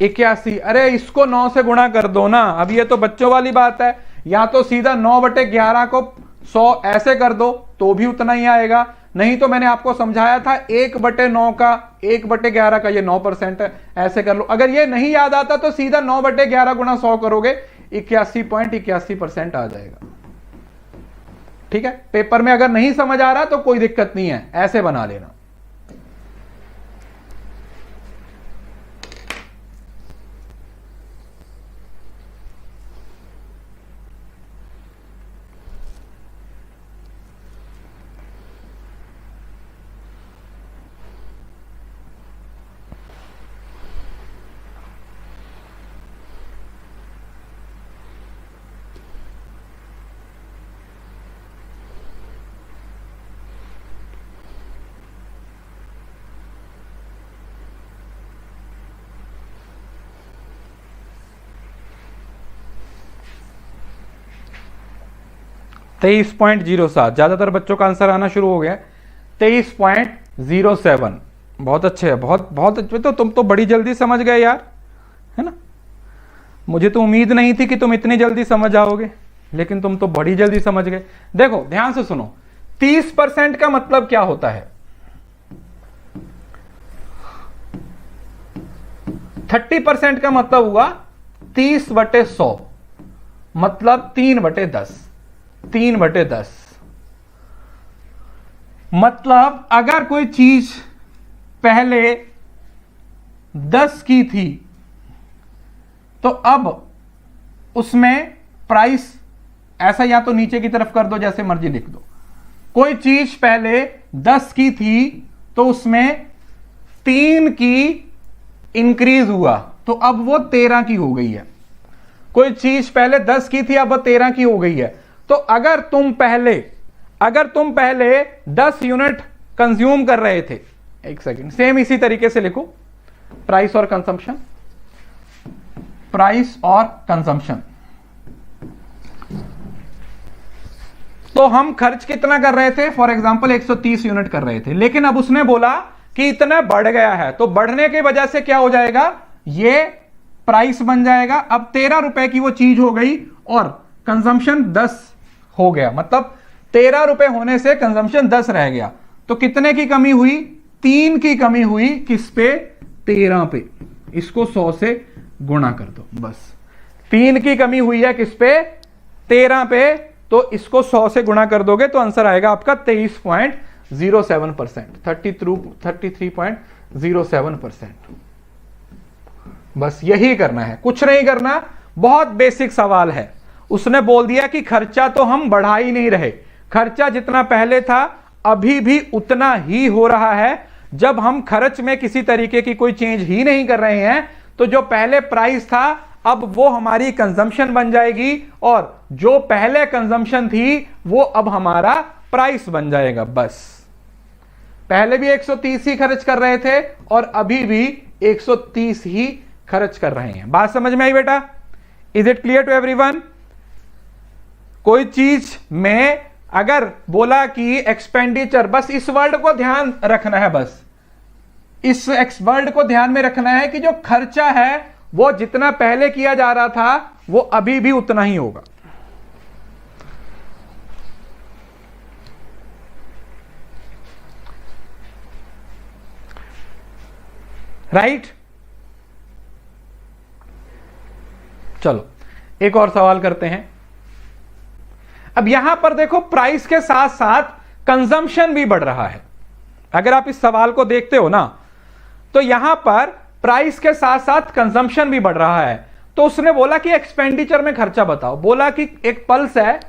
81। अरे इसको 9 से गुणा कर दो ना। अब ये तो बच्चों वाली बात है, या तो सीधा 9/11 को 100 ऐसे कर दो तो भी उतना ही आएगा, नहीं तो मैंने आपको समझाया था 1/9 का 1/11 का ये 9% है, ऐसे कर लो। अगर ये नहीं याद आता तो सीधा 9/11 गुणा 100 करोगे, 81.81% आ जाएगा। ठीक है, पेपर में अगर नहीं समझ आ रहा तो कोई दिक्कत नहीं है, ऐसे बना लेना। (23.07) ज्यादातर बच्चों का आंसर आना शुरू हो गया। 23.07 बहुत अच्छे है, बहुत बहुत अच्छे। तो तुम तो बड़ी जल्दी समझ गए यार, है ना? मुझे तो उम्मीद नहीं थी कि तुम इतनी जल्दी समझ आओगे, लेकिन तुम तो बड़ी जल्दी समझ गए। देखो ध्यान से सुनो, 30% का मतलब क्या होता है? 30% का मतलब हुआ 30/100, मतलब 3/10। 3/10 मतलब अगर कोई चीज पहले 10 की थी तो अब उसमें प्राइस ऐसा या तो नीचे की तरफ कर दो, जैसे मर्जी लिख दो। कोई चीज पहले 10 की थी तो उसमें 3 की इंक्रीज हुआ तो अब वो 13 की हो गई है। कोई चीज पहले 10 की थी अब 13 की हो गई है। तो अगर तुम पहले 10 यूनिट कंज्यूम कर रहे थे, एक सेकंड, सेम इसी तरीके से लिखो, प्राइस और कंजम्पशन, प्राइस और कंजम्पशन। तो हम खर्च कितना कर रहे थे, फॉर एग्जांपल 130 यूनिट कर रहे थे, लेकिन अब उसने बोला कि इतना बढ़ गया है, तो बढ़ने की वजह से क्या हो जाएगा, ये प्राइस बन जाएगा। अब 13 रुपए की वो चीज हो गई और कंजम्पशन 10 हो गया, मतलब 13 रुपए होने से कंजम्पशन 10 रह गया। तो कितने की कमी हुई, 3 की कमी हुई, किस पे, 13 पे। इसको 100 से गुणा कर दो, बस। 3 की कमी हुई है किस पे, 13 पे, तो इसको 100 से गुणा कर दोगे तो आंसर आएगा आपका 23.07%, 33.07%। बस यही करना है, कुछ नहीं करना, बहुत बेसिक सवाल है। उसने बोल दिया कि खर्चा तो हम बढ़ा ही नहीं रहे, खर्चा जितना पहले था अभी भी उतना ही हो रहा है। जब हम खर्च में किसी तरीके की कोई चेंज ही नहीं कर रहे हैं तो जो पहले प्राइस था अब वो हमारी कंजम्पशन बन जाएगी, और जो पहले कंजम्पशन थी वो अब हमारा प्राइस बन जाएगा। बस पहले भी 130 ही खर्च कर रहे थे और अभी भी 130 ही खर्च कर रहे हैं। बात समझ में आई बेटा? Is it clear to everyone? कोई चीज में अगर बोला कि एक्सपेंडिचर, बस इस वर्ड को ध्यान रखना है, बस इस वर्ड को ध्यान में रखना है कि जो खर्चा है वो जितना पहले किया जा रहा था वो अभी भी उतना ही होगा। राइट? चलो एक और सवाल करते हैं। अब यहां पर देखो, प्राइस के साथ साथ कंजम्पशन भी बढ़ रहा है। अगर आप इस सवाल को देखते हो ना, तो यहां पर प्राइस के साथ साथ कंजम्पशन भी बढ़ रहा है। तो उसने बोला कि एक्सपेंडिचर में खर्चा बताओ। बोला कि एक पल्स है,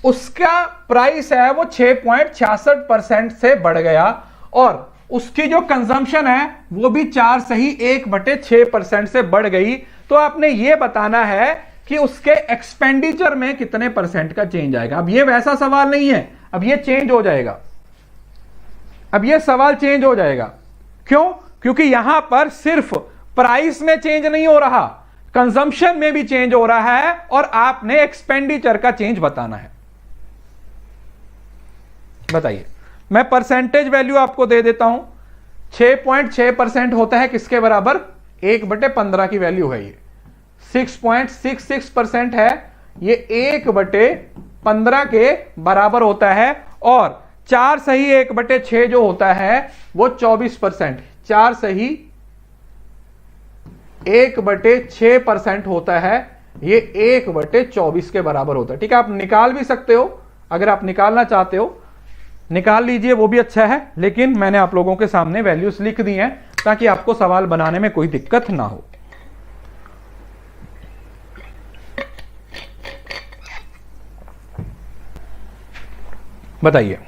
उसका प्राइस है वो 6.66% से बढ़ गया, और उसकी जो कंजम्पशन है वो भी 4/1/6% से बढ़ गई। तो आपने ये बताना है कि उसके एक्सपेंडिचर में कितने परसेंट का चेंज आएगा। अब ये वैसा सवाल नहीं है, अब ये चेंज हो जाएगा, अब ये सवाल चेंज हो जाएगा। क्यों? क्योंकि यहां पर सिर्फ प्राइस में चेंज नहीं हो रहा, कंजम्पशन में भी चेंज हो रहा है, और आपने एक्सपेंडिचर का चेंज बताना है। बताइए, मैं परसेंटेज वैल्यू आपको दे देता हूं। 6.6% होता है किसके बराबर, 1/15 की वैल्यू है ये। 6.66% है, ये 1/15 के बराबर होता है, और 4 सही 1/6 जो होता है वो 24%, 4 सही 1/6% होता है, ये 1/24 के बराबर होता है। ठीक है, आप निकाल भी सकते हो, अगर आप निकालना चाहते हो निकाल लीजिए, वो भी अच्छा है, लेकिन मैंने आप लोगों के सामने वैल्यूज लिख दी हैं ताकि आपको सवाल बनाने में कोई दिक्कत ना हो। बताइए,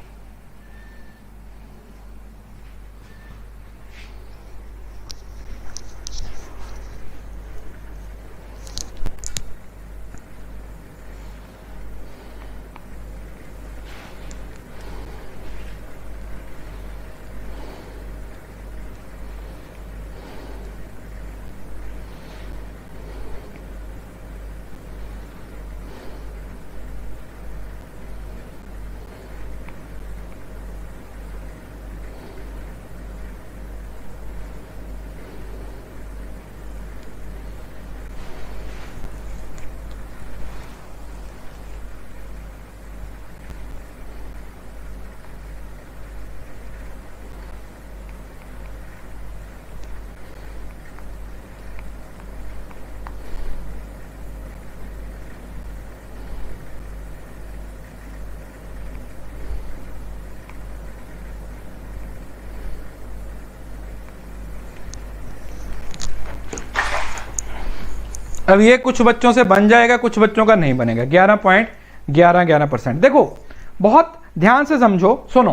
अब ये कुछ बच्चों से बन जाएगा, कुछ बच्चों का नहीं बनेगा। 11.11%। देखो बहुत ध्यान से समझो, सुनो,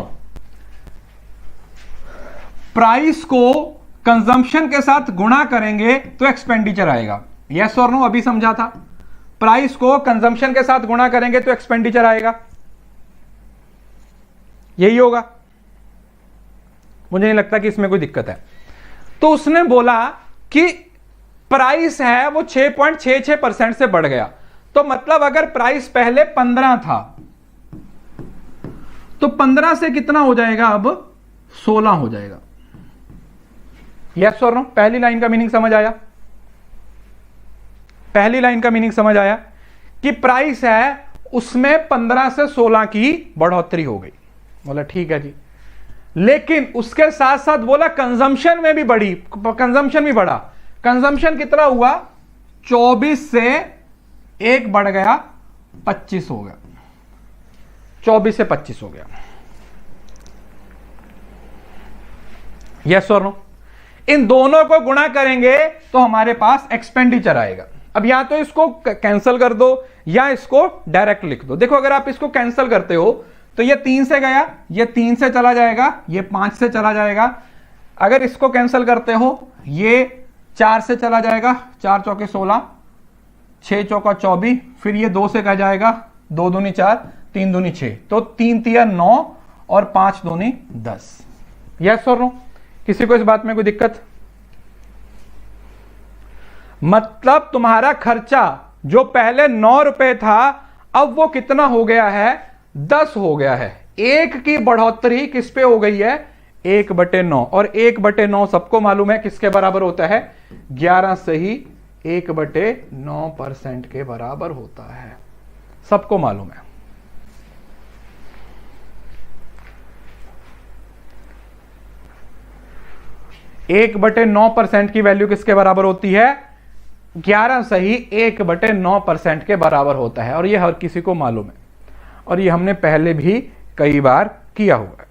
प्राइस को कंजम्पशन के साथ गुणा करेंगे तो एक्सपेंडिचर आएगा। यस और नो? अभी समझा था, प्राइस को कंजम्पशन के साथ गुणा करेंगे तो एक्सपेंडिचर आएगा, यही होगा। मुझे नहीं लगता कि इसमें कोई दिक्कत है। तो उसने बोला कि प्राइस है वो 6.66% से बढ़ गया, तो मतलब अगर प्राइस पहले 15 था तो 15 से कितना हो जाएगा, अब 16 हो जाएगा। यस और नो? पहली लाइन का मीनिंग समझ आया? पहली लाइन का मीनिंग समझ आया कि प्राइस है उसमें 15 से 16 की बढ़ोतरी हो गई। बोला ठीक है जी, लेकिन उसके साथ साथ बोला कंजम्पशन में भी बढ़ी, कंजम्पशन भी बढ़ा। कंजम्पशन कितना हुआ? 24 से 1 बढ़ गया, 25 हो गया। 24 से 25 हो गया। यस और नो? इन दोनों को गुणा करेंगे तो हमारे पास एक्सपेंडिचर आएगा। अब या तो इसको कैंसिल कर दो या इसको डायरेक्ट लिख दो। देखो अगर आप इसको कैंसिल करते हो तो ये 3 से गया, ये 3 से चला जाएगा, ये 5 से चला जाएगा। अगर इसको कैंसिल करते हो, ये 4 से चला जाएगा, 4 चौके 16, 6 चौका 24, फिर ये 2 से कह जाएगा, 2 दूनी 4, 3 दूनी 6, तो 3 तिया 9 और 5 दूनी 10। यस और नो? किसी को इस बात में कोई दिक्कत? मतलब तुम्हारा खर्चा जो पहले 9 रुपए था अब वो कितना हो गया है? 10 हो गया है। 1 की बढ़ोतरी किस पे हो गई है? 1/9। और 1/9 सबको मालूम है किसके बराबर होता है? 11 से ही 1/9% के बराबर होता है, सबको मालूम है। एक 1/9% की वैल्यू किसके बराबर होती है? 11 से ही 1/9% के बराबर होता है, और ये हर किसी को मालूम है, और ये हमने पहले भी कई बार किया हुआ है।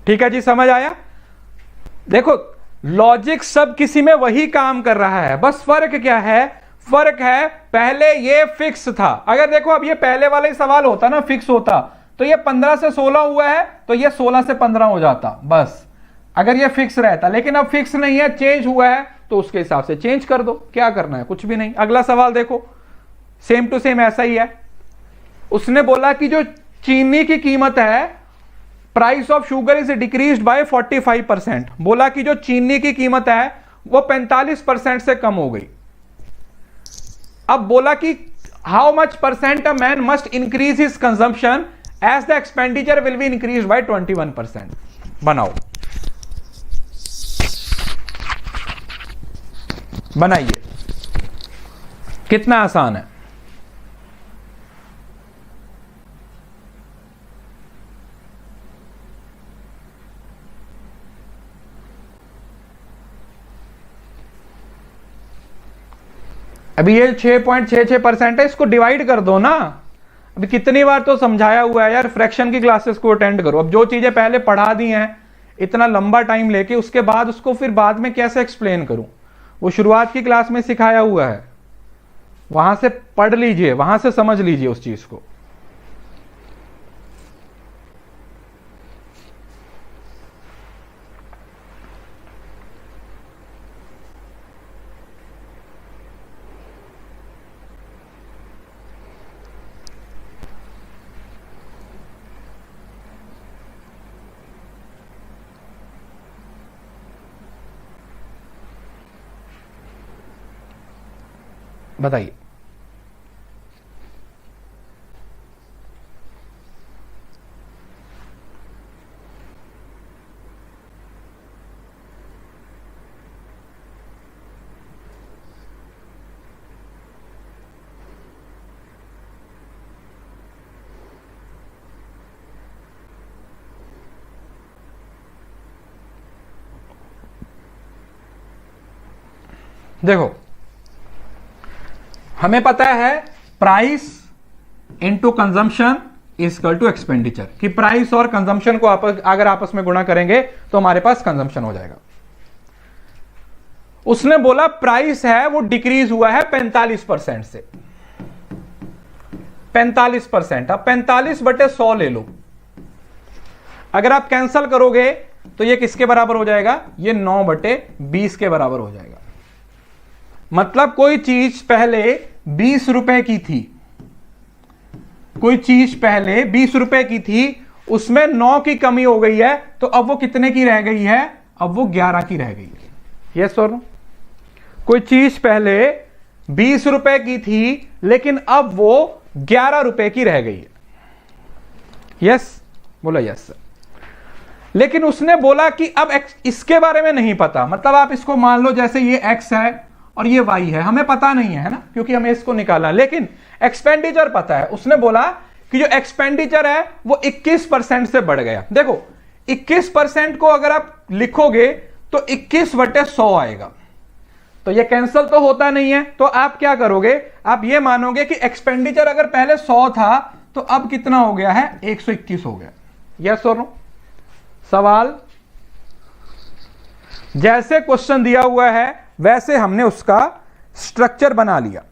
ठीक है जी, समझ आया? देखो लॉजिक सब किसी में वही काम कर रहा है, बस फर्क क्या है? फर्क है पहले ये फिक्स था। अगर देखो अब ये पहले वाला ही सवाल होता ना, फिक्स होता, तो ये 15 से 16 हुआ है तो ये 16 से 15 हो जाता बस, अगर ये फिक्स रहता। लेकिन अब फिक्स नहीं है, चेंज हुआ है, तो उसके हिसाब से चेंज कर दो। क्या करना है? कुछ भी नहीं। अगला सवाल देखो, सेम टू सेम ऐसा ही है। उसने बोला कि जो चीनी की कीमत है, price of sugar is decreased bye 45%। बोला कि जो चीनी की कीमत है वो 45% से कम हो गई। अब बोला कि how much percent a man must increase his consumption as the expenditure will be increase by 21%। बनाओ, बनाइए। कितना आसान है। अभी ये 6.66% है, इसको डिवाइड कर दो ना। अभी कितनी बार तो समझाया हुआ है यार, फ्रैक्शन की क्लासेस को अटेंड करो। अब जो चीजें पहले पढ़ा दी हैं इतना लंबा टाइम लेके, उसके बाद उसको फिर बाद में कैसे एक्सप्लेन करूं? वो शुरुआत की क्लास में सिखाया हुआ है, वहां से पढ़ लीजिए, वहां से समझ लीजिए उस चीज को। बताइए। देखो हमें पता है price into consumption is equal to expenditure, कि प्राइस और कंजम्पशन को अगर आपस में गुणा करेंगे तो हमारे पास कंजम्पशन हो जाएगा। उसने बोला प्राइस है वो डिक्रीज हुआ है 45% से, 45%। अब 45/100 ले लो, अगर आप कैंसल करोगे तो ये किसके बराबर हो जाएगा, ये 9/20 के बराबर हो जाएगा। मतलब कोई चीज पहले 20 रुपए की थी, कोई चीज पहले 20 रुपए की थी, उसमें 9 की कमी हो गई है, तो अब वो कितने की रह गई है, अब वो 11 की रह गई है। यस और नो? कोई चीज पहले 20 रुपए की थी लेकिन अब वो 11 रुपए की रह गई है। यस बोला यस सर। लेकिन उसने बोला कि अब इसके बारे में नहीं पता, मतलब आप इसको मान लो जैसे ये x है और ये y है, हमें पता नहीं है ना, क्योंकि हमें इसको निकाला, लेकिन एक्सपेंडिचर पता है। उसने बोला कि जो एक्सपेंडिचर है वो 21% से बढ़ गया। देखो 21% को अगर आप लिखोगे तो 21/100 आएगा, तो ये कैंसिल तो होता नहीं है। तो आप क्या करोगे, आप ये मानोगे कि एक्सपेंडिचर अगर पहले 100 था तो अब कितना हो गया है, 121 हो गया। यस और नो? सवाल जैसे क्वेश्चन दिया हुआ है वैसे हमने उसका स्ट्रक्चर बना लिया।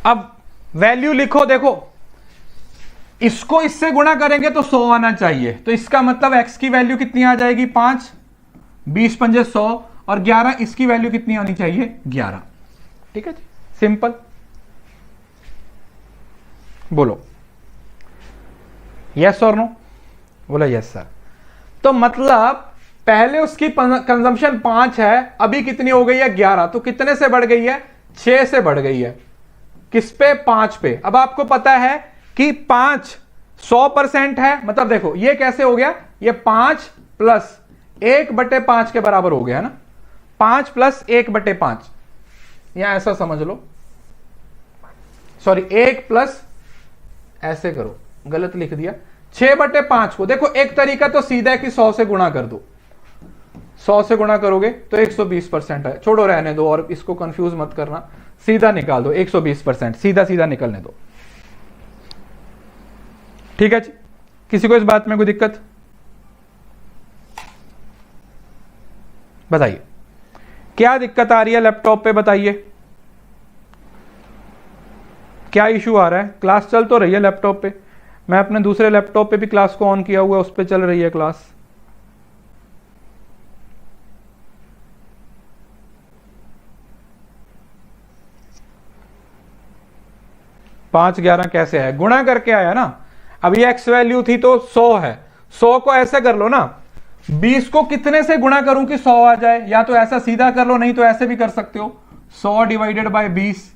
अब वैल्यू लिखो, देखो इसको इससे गुणा करेंगे तो 100 आना चाहिए, तो इसका मतलब x की वैल्यू कितनी आ जाएगी, 5, 20 पंजे 100, और 11 इसकी वैल्यू कितनी आनी चाहिए, 11। ठीक है जी, सिंपल। बोलो यस और नो? बोला यस सर। तो मतलब पहले उसकी कंजम्पशन 5 है, अभी कितनी हो गई है, 11, तो कितने से बढ़ गई है, 6 से बढ़ गई है। किस पे, 5 पे। अब आपको पता है कि 5 100% है, मतलब देखो ये कैसे हो गया, ये 5 प्लस 1/5 के बराबर हो गया है ना, 5 प्लस 1/5, या ऐसा समझ लो, सॉरी 1 प्लस, ऐसे करो, गलत लिख दिया, 6/5 को। देखो एक तरीका तो सीधा है कि 100 से गुणा कर दो, 100 से गुणा करोगे तो 120% है, छोड़ो रहने दो और इसको कंफ्यूज मत करना, सीधा निकाल दो 120%, सीधा सीधा निकलने दो। ठीक है जी, किसी को इस बात में कोई दिक्कत बताइए, क्या दिक्कत आ रही है लैपटॉप पे, बताइए क्या इशू आ रहा है। क्लास चल तो रही है लैपटॉप पे, मैं अपने दूसरे लैपटॉप पे भी क्लास को ऑन किया हुआ है, उस पे चल रही है क्लास। पांच 11 कैसे है, गुणा करके आया ना। अब ये x वैल्यू थी तो 100 है, 100 को ऐसे कर लो ना, 20 को कितने से गुणा करूं कि 100 आ जाए, या तो ऐसा सीधा कर लो, नहीं तो ऐसे भी कर सकते हो, 100 डिवाइडेड बाय 20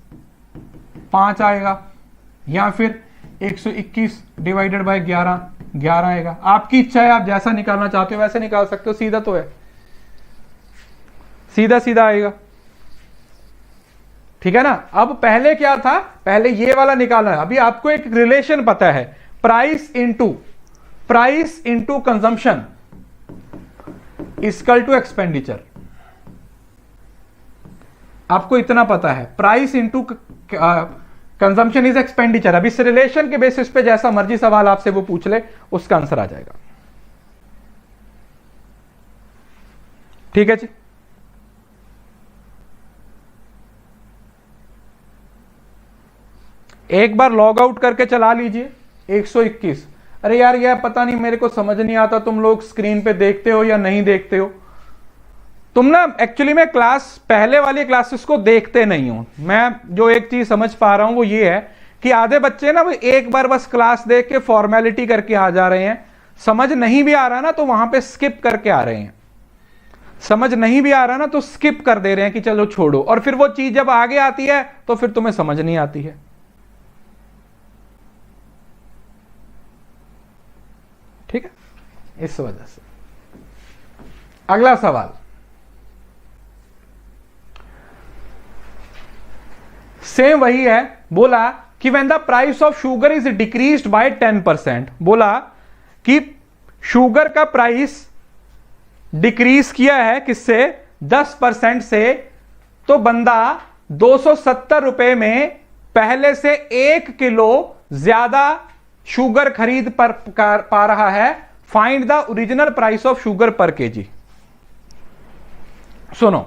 5 आएगा, या फिर 121 डिवाइडेड बाय 11 11 आएगा। आपकी इच्छा है, आप जैसा निकालना चाहते हो वैसे निकाल सकते हो, सीधा तो है, सीधा सीधा आएगा। ठीक है ना। अब पहले क्या था, पहले ये वाला निकालना है। अभी आपको एक रिलेशन पता है, price into consumption equal to expenditure, आपको इतना पता है, price into consumption is expenditure. अब इस रिलेशन के बेसिस पे जैसा मर्जी सवाल आपसे वो पूछ ले, उसका आंसर आ जाएगा। ठीक है जी। एक बार लॉग आउट करके चला लीजिए 121। अरे यार यह पता नहीं, मेरे को समझ नहीं आता, तुम लोग स्क्रीन पे देखते हो या नहीं देखते हो। तुम ना एक्चुअली में क्लास, पहले वाली क्लासेस को देखते नहीं हो। मैं जो एक चीज समझ पा रहा हूं वो ये है कि आधे बच्चे ना वो एक बार बस क्लास देख के फॉर्मेलिटी करके आ जा रहे हैं, समझ नहीं भी आ रहा ना तो वहां पे स्किप करके आ रहे हैं, समझ नहीं भी आ रहा ना तो स्किप कर दे रहे हैं कि चलो छोड़ो, और फिर वो चीज जब आगे आती है तो फिर तुम्हें समझ नहीं आती है। ठीक है, इस वजह से। अगला सवाल, सेम वही है, बोला कि when the price of sugar is decreased bye 10%, बोला कि शुगर का प्राइस डिक्रीज किया है किससे, 10% से, तो बंदा 270 रुपए में पहले से 1 किलो ज्यादा शुगर खरीद पा रहा है। Find the original price of sugar पर केजी। सुनो,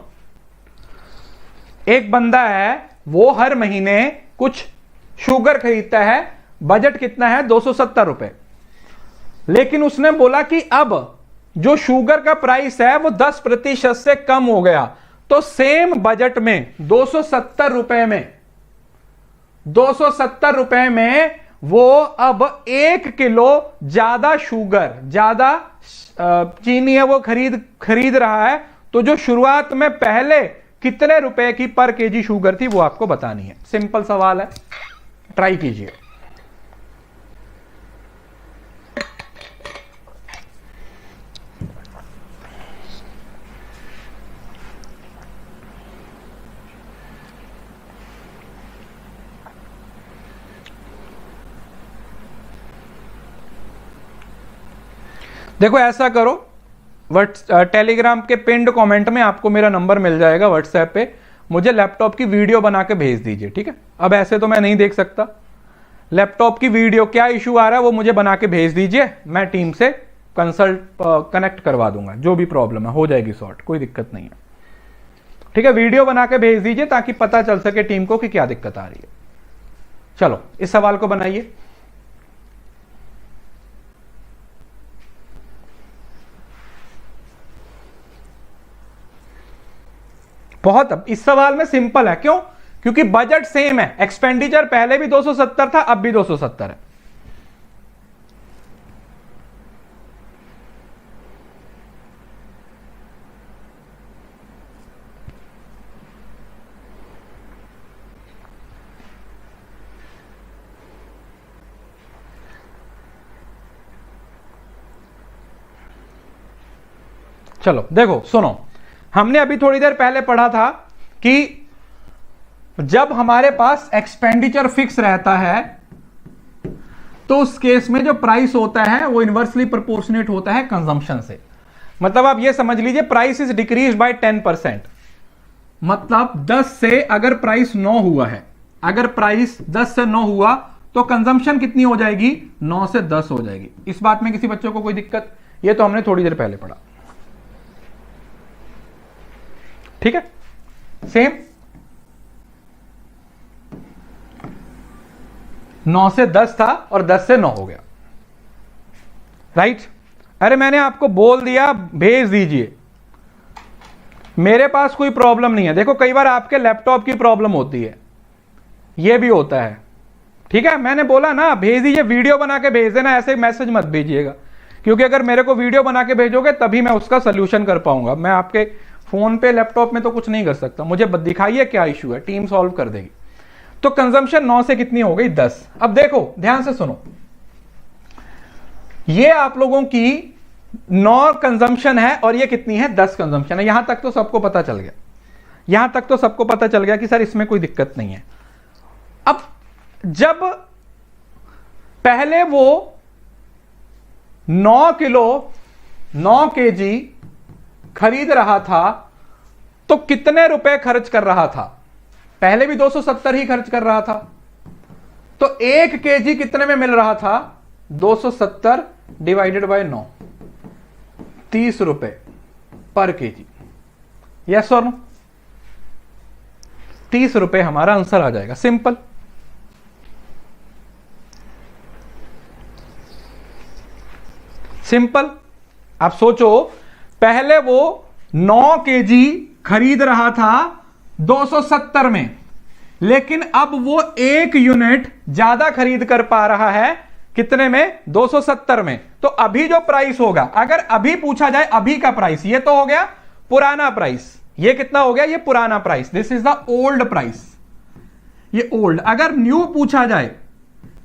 एक बंदा है, वो हर महीने कुछ शुगर खरीदता है, बजट कितना है, 270 रुपए, लेकिन उसने बोला कि अब जो शुगर का प्राइस है वो 10% से कम हो गया, तो सेम बजट में 270 रुपए में वो अब 1 किलो ज्यादा शुगर, ज्यादा चीनी है वो खरीद रहा है। तो जो शुरुआत में पहले कितने रुपए की पर केजी शुगर थी वो आपको बतानी है। सिंपल सवाल है, ट्राई कीजिए। देखो ऐसा करो, टेलीग्राम के पिंड कमेंट में आपको मेरा नंबर मिल जाएगा, व्हाट्सएप पे मुझे लैपटॉप की वीडियो बना के भेज दीजिए, ठीक है। अब ऐसे तो मैं नहीं देख सकता, लैपटॉप की वीडियो क्या इशू आ रहा है वो मुझे बना के भेज दीजिए, मैं टीम से कनेक्ट करवा दूंगा, जो भी प्रॉब्लम है हो जाएगी सॉर्ट, कोई दिक्कत नहीं है, ठीक है। वीडियो बना के भेज दीजिए ताकि पता चल सके टीम को कि क्या दिक्कत आ रही है। चलो इस सवाल को बनाइए। बहुत, अब इस सवाल में सिंपल है, क्यों, क्योंकि बजट सेम है, एक्सपेंडिचर पहले भी 270 था, अब भी 270 है। चलो देखो सुनो, हमने अभी थोड़ी देर पहले पढ़ा था कि जब हमारे पास एक्सपेंडिचर फिक्स रहता है तो उस केस में जो प्राइस होता है वो इनवर्सली प्रोपोर्शनेट होता है कंजम्पशन से। मतलब आप ये समझ लीजिए, प्राइस इज डिक्रीज बाय 10%, मतलब 10 से अगर प्राइस 9 हुआ है, अगर प्राइस 10 से 9 हुआ तो कंजम्पशन कितनी हो जाएगी, 9 से 10 हो जाएगी। इस बात में किसी बच्चों को कोई दिक्कत, ये तो हमने थोड़ी देर पहले पढ़ा, ठीक है। सेम 9 से 10 था और 10 से 9 हो गया, राइट। अरे मैंने आपको बोल दिया भेज दीजिए, मेरे पास कोई प्रॉब्लम नहीं है। देखो कई बार आपके लैपटॉप की प्रॉब्लम होती है, यह भी होता है, ठीक है। मैंने बोला ना भेज दीजिए, वीडियो बना के भेज देना, ऐसे मैसेज मत भेजिएगा, क्योंकि अगर मेरे को वीडियो बना के भेजोगे तभी मैं उसका सोल्यूशन कर पाऊंगा। मैं आपके फोन पे लैपटॉप में तो कुछ नहीं कर सकता, मुझे दिखाइए क्या इशू है, टीम सॉल्व कर देगी। तो कंजम्पशन 9 से कितनी हो गई, 10। अब देखो ध्यान से सुनो, ये आप लोगों की 9 कंजम्पशन है और ये कितनी है, 10 कंजम्पशन है। यहां तक तो सबको पता चल गया, यहां तक तो सबको पता चल गया कि सर इसमें कोई दिक्कत नहीं है। अब जब पहले वो 9 केजी खरीद रहा था तो कितने रुपए खर्च कर रहा था, पहले भी 270 ही खर्च कर रहा था, तो 1 केजी कितने में मिल रहा था, 270 डिवाइडेड बाय 9, 30 रुपए पर केजी। यस और नो, 30 रुपए हमारा आंसर आ जाएगा, सिंपल। सिंपल। आप सोचो, पहले वो 9 केजी खरीद रहा था 270 में, लेकिन अब वो 1 यूनिट ज्यादा खरीद कर पा रहा है, कितने में, 270 में। तो अभी जो प्राइस होगा, अगर अभी पूछा जाए अभी का प्राइस, ये तो हो गया पुराना प्राइस, ये कितना हो गया, ये पुराना price, this is the old price, ये ओल्ड। अगर न्यू पूछा जाए,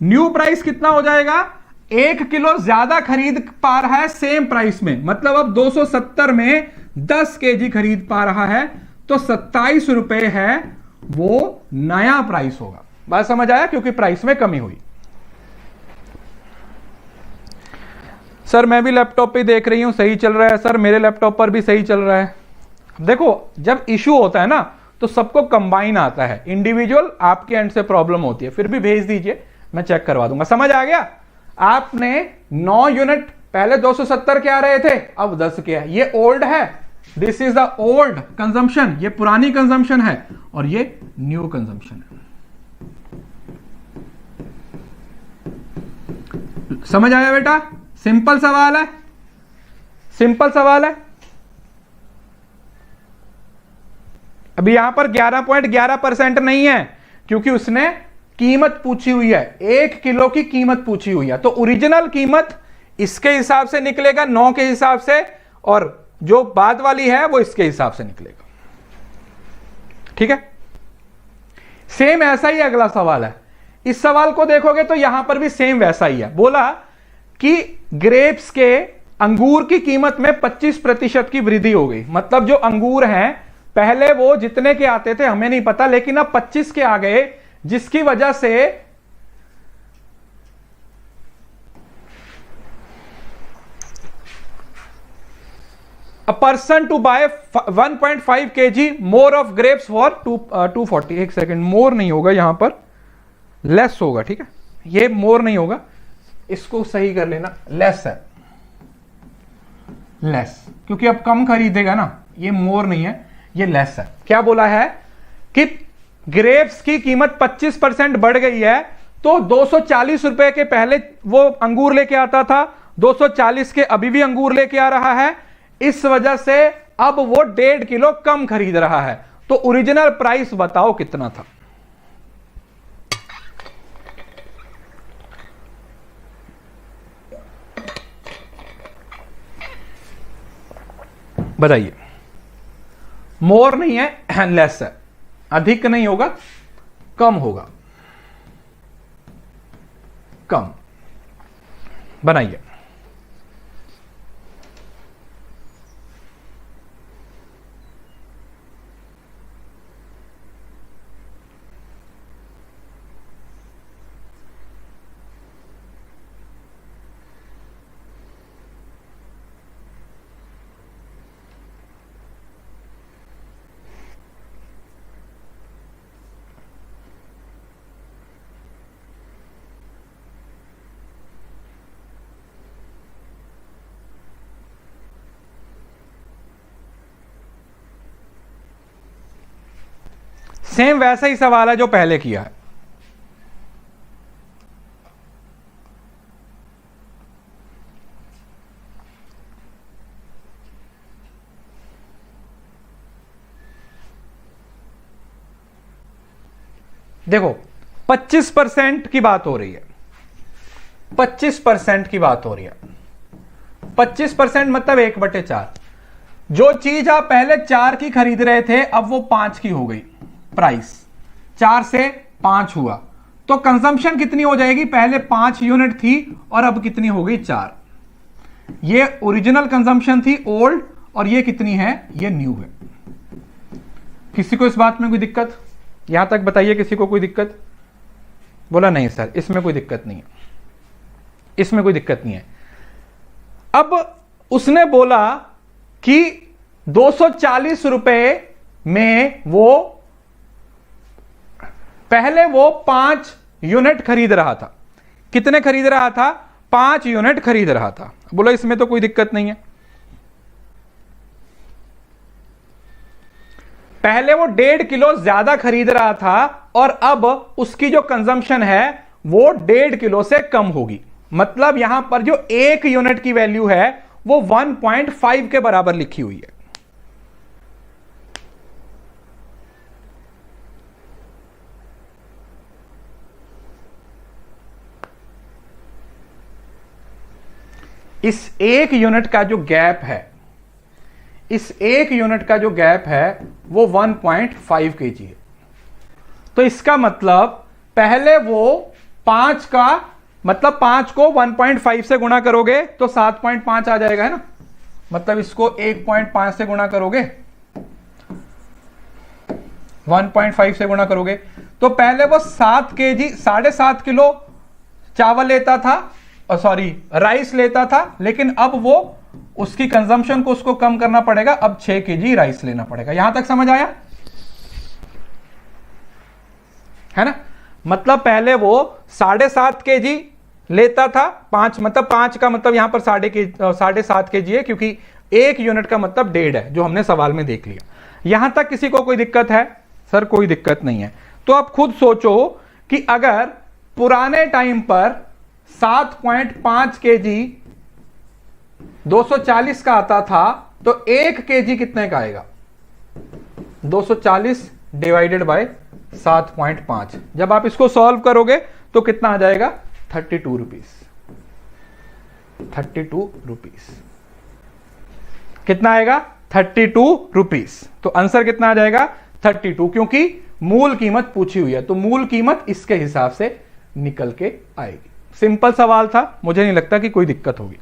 न्यू प्राइस कितना हो जाएगा, 1 किलो ज्यादा खरीद पा रहा है सेम प्राइस में, मतलब अब 270 में 10 केजी खरीद पा रहा है, तो 27 रुपए है वो नया प्राइस होगा। बात समझ आया? क्योंकि प्राइस में कमी हुई। सर मैं भी लैपटॉप पे देख रही हूं, सही चल रहा है। सर मेरे लैपटॉप पर भी सही चल रहा है। देखो जब इश्यू होता है ना तो सबको कंबाइन आता है, इंडिविजुअल आपके एंड से प्रॉब्लम होती है। फिर भी भेज दीजिए, मैं चेक करवा दूंगा। समझ आ गया? आपने 9 यूनिट, पहले 270 के आ रहे थे, अब 10 के है। ये ओल्ड है, this is the old consumption, ये पुरानी कंजम्पशन है, और ये न्यू कंजम्पशन है। समझ आया बेटा? सिंपल सवाल है, सिंपल सवाल है। अभी यहां पर 11.11% नहीं है, क्योंकि उसने कीमत पूछी हुई है, 1 किलो की कीमत पूछी हुई है। तो ओरिजिनल कीमत इसके हिसाब से निकलेगा, 9 के हिसाब से, और जो बाद वाली है वो इसके हिसाब से निकलेगा। ठीक है? सेम ऐसा ही अगला सवाल है। इस सवाल को देखोगे तो यहां पर भी सेम वैसा ही है। बोला कि ग्रेप्स के, अंगूर की कीमत में 25% की वृद्धि हो गई। मतलब जो अंगूर हैं पहले वो जितने के आते थे हमें नहीं पता, लेकिन अब 25 के आ गए, जिसकी वजह से a person to buy 1.5 kg more of grapes for 240। एक सेकेंड, मोर नहीं होगा यहां पर, लेस होगा। ठीक है, ये मोर नहीं होगा, इसको सही कर लेना, लेस है, लेस, क्योंकि अब कम खरीदेगा ना, ये मोर नहीं है, ये लेस है। क्या बोला है कि ग्रेप्स की कीमत 25% बढ़ गई है, तो 240 रुपए के पहले वो अंगूर लेके आता था, 240 के अभी भी अंगूर लेके आ रहा है। इस वजह से अब वो 1.5 किलो कम खरीद रहा है। तो ओरिजिनल प्राइस बताओ कितना था? बताइए। मोर नहीं है, लेस है, अधिक नहीं होगा, कम होगा, कम। बनाइए। सेम वैसा ही सवाल है जो पहले किया है। देखो 25% की बात हो रही है, 25% की बात हो रही है। 25% मतलब 1/4। जो चीज आप पहले 4 की खरीद रहे थे, अब वो 5 की हो गई, प्राइस 4 से 5 हुआ, तो कंजम्पशन कितनी हो जाएगी? पहले 5 यूनिट थी और अब कितनी हो गई? 4। ये ओरिजिनल कंजम्पशन थी, ओल्ड, और ये कितनी है? ये न्यू है। किसी को इस बात में कोई दिक्कत? यहां तक बताइए, किसी को कोई दिक्कत? बोला नहीं सर, इसमें कोई दिक्कत नहीं है, इसमें कोई दिक्कत नहीं है। अब उसने बोला कि 240 रुपए में वो पहले वो 5 यूनिट खरीद रहा था। कितने खरीद रहा था? 5 यूनिट खरीद रहा था। बोला इसमें तो कोई दिक्कत नहीं है। पहले वो 1.5 किलो ज्यादा खरीद रहा था, और अब उसकी जो कंजम्पशन है वो 1.5 किलो से कम होगी। मतलब यहां पर जो 1 यूनिट की वैल्यू है वो 1.5 के बराबर लिखी हुई है। इस 1 यूनिट का जो गैप है, इस 1 यूनिट का जो गैप है वो 1.5 kg है। तो इसका मतलब पहले वो 5 का, मतलब 5 को 1.5 से गुणा करोगे तो 7.5 आ जाएगा, है ना? मतलब इसको 1.5 से गुणा करोगे 1.5 से गुणा करोगे तो पहले वो 7 kg 7.5 किलो चावल लेता था, सॉरी राइस लेता था, लेकिन अब वो उसकी कंजम्पशन को उसको कम करना पड़ेगा, अब 6 kg राइस लेना पड़ेगा। यहां तक समझ आया है ना? मतलब पहले वो 7.5 kg लेता था, 5 मतलब 5 का मतलब यहां पर 7.5 kg है, क्योंकि 1 यूनिट का मतलब 1.5 है, जो हमने सवाल में देख लिया। यहां तक किसी को कोई दिक्कत है? सर कोई दिक्कत नहीं है। तो आप खुद सोचो कि अगर पुराने टाइम पर 7.5 kg 240 का आता था तो 1 kg कितने का आएगा? 240 डिवाइडेड बाय 7.5। जब आप इसको सॉल्व करोगे तो कितना आ जाएगा? 32 रुपीस। 32 रुपीस कितना आएगा? 32 रुपीस। तो आंसर कितना आ जाएगा? 32, क्योंकि मूल कीमत पूछी हुई है, तो मूल कीमत इसके हिसाब से निकल के आएगी। सिंपल सवाल था, मुझे नहीं लगता कि कोई दिक्कत होगी।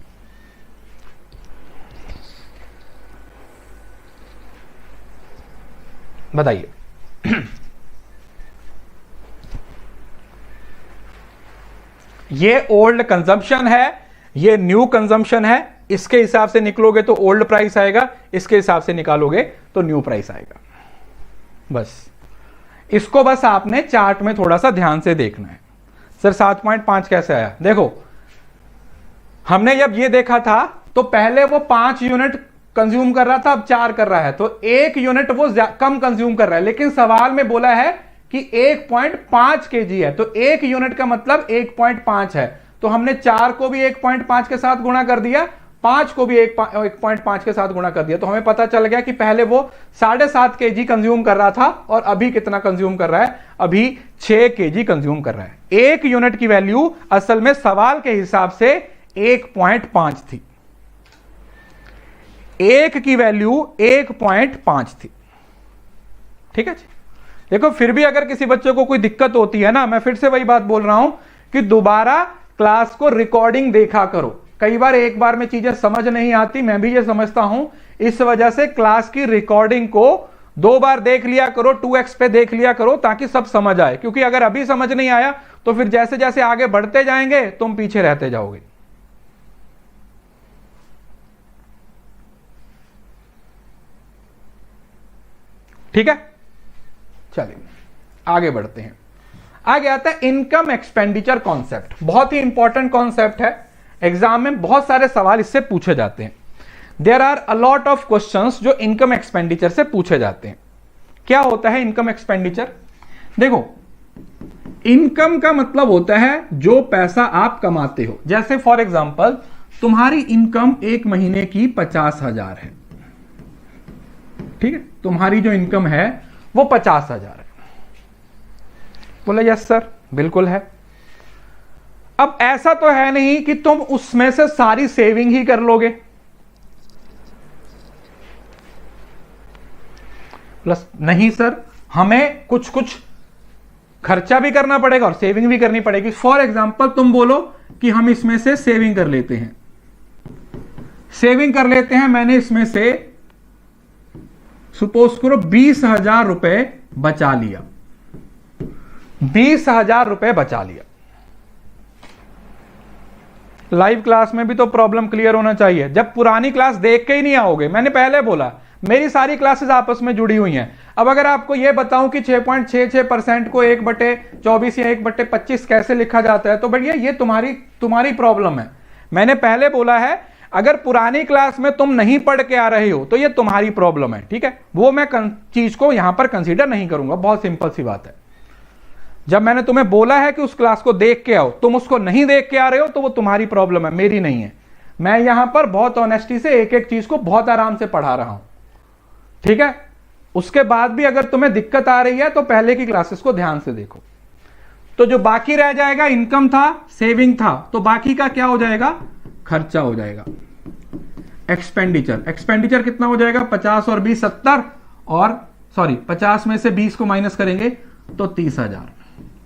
बताइए। ये ओल्ड कंजम्पशन है, ये न्यू कंजम्पशन है, इसके हिसाब से निकलोगे तो ओल्ड प्राइस आएगा, इसके हिसाब से निकालोगे तो न्यू प्राइस आएगा। बस इसको बस आपने चार्ट में थोड़ा सा ध्यान से देखना है। सर 7.5 कैसे आया? देखो हमने जब ये देखा था तो पहले वो 5 यूनिट कंज्यूम कर रहा था, अब 4 कर रहा है, तो 1 यूनिट वो कम कंज्यूम कर रहा है, लेकिन सवाल में बोला है कि 1.5 kg है, तो 1 यूनिट का मतलब 1.5 है, तो हमने 4 को भी 1.5 के साथ गुणा कर दिया, 5 को भी 1.5 के साथ गुणा कर दिया, तो हमें पता चल गया कि पहले वो 7.5 kg कंज्यूम कर रहा था और अभी कितना कंज्यूम कर रहा है? अभी 6 kg कंज्यूम कर रहा है। 1 यूनिट की वैल्यू असल में सवाल के हिसाब से 1.5 थी, 1 की वैल्यू 1.5 थी। ठीक है जी। देखो फिर भी अगर किसी बच्चे को कोई दिक्कत होती है ना, मैं फिर से वही बात बोल रहा हूं कि दोबारा क्लास को रिकॉर्डिंग देखा करो। कई बार एक बार में चीजें समझ नहीं आती, मैं भी ये समझता हूं, इस वजह से क्लास की रिकॉर्डिंग को 2 बार देख लिया करो, 2x पे देख लिया करो, ताकि सब समझ आए। क्योंकि अगर अभी समझ नहीं आया तो फिर जैसे जैसे आगे बढ़ते जाएंगे तुम पीछे रहते जाओगे। ठीक है, चलिए आगे बढ़ते हैं। आगे आता है इनकम एक्सपेंडिचर कॉन्सेप्ट। बहुत ही इंपॉर्टेंट कॉन्सेप्ट है, एग्जाम में बहुत सारे सवाल इससे पूछे जाते हैं। There are a lot of questions जो इनकम एक्सपेंडिचर से पूछे जाते हैं। क्या होता है इनकम एक्सपेंडिचर? देखो इनकम का मतलब होता है जो पैसा आप कमाते हो। जैसे फॉर एग्जांपल तुम्हारी इनकम एक महीने की 50,000 है, ठीक है, तुम्हारी जो इनकम है वो 50,000 है। बोला यस सर, बिल्कुल है। अब ऐसा तो है नहीं कि तुम उसमें से सारी सेविंग ही कर लोगे। प्लस नहीं सर, हमें कुछ कुछ खर्चा भी करना पड़ेगा और सेविंग भी करनी पड़ेगी। फॉर एग्जांपल तुम बोलो कि हम इसमें से सेविंग कर लेते हैं, मैंने इसमें से सपोज करो 20,000 रुपए बचा लिया, 20,000 रुपए बचा लिया। लाइव क्लास में भी तो प्रॉब्लम क्लियर होना चाहिए। जब पुरानी क्लास देख के ही नहीं आओगे, मैंने पहले बोला मेरी सारी क्लासेस आपस में जुड़ी हुई हैं। अब अगर आपको यह बताऊं कि 6.66% को 1/24 या 1/25 कैसे लिखा जाता है, तो भैया ये तुम्हारी प्रॉब्लम है। मैंने पहले बोला है अगर पुरानी क्लास में तुम नहीं पढ़ के आ रहे हो तो ये तुम्हारी प्रॉब्लम है, ठीक है। वो मैं चीज को यहां पर कंसीडर नहीं करूंगा, बहुत सिंपल सी बात है। जब मैंने तुम्हें बोला है कि उस क्लास को देख के आओ, तुम उसको नहीं देख के आ रहे हो तो वो तुम्हारी प्रॉब्लम है, मेरी नहीं है। मैं यहां पर बहुत ऑनेस्टी से एक एक चीज को बहुत आराम से पढ़ा रहा हूं, ठीक है। उसके बाद भी अगर तुम्हें दिक्कत आ रही है तो पहले की क्लासेस को ध्यान से देखो। तो जो बाकी रह जाएगा, इनकम था, सेविंग था, तो बाकी का क्या हो जाएगा? खर्चा हो जाएगा। एक्सपेंडिचर कितना हो जाएगा? 50 और 20 70, और सॉरी 50 में से 20 को माइनस करेंगे तो 30,000।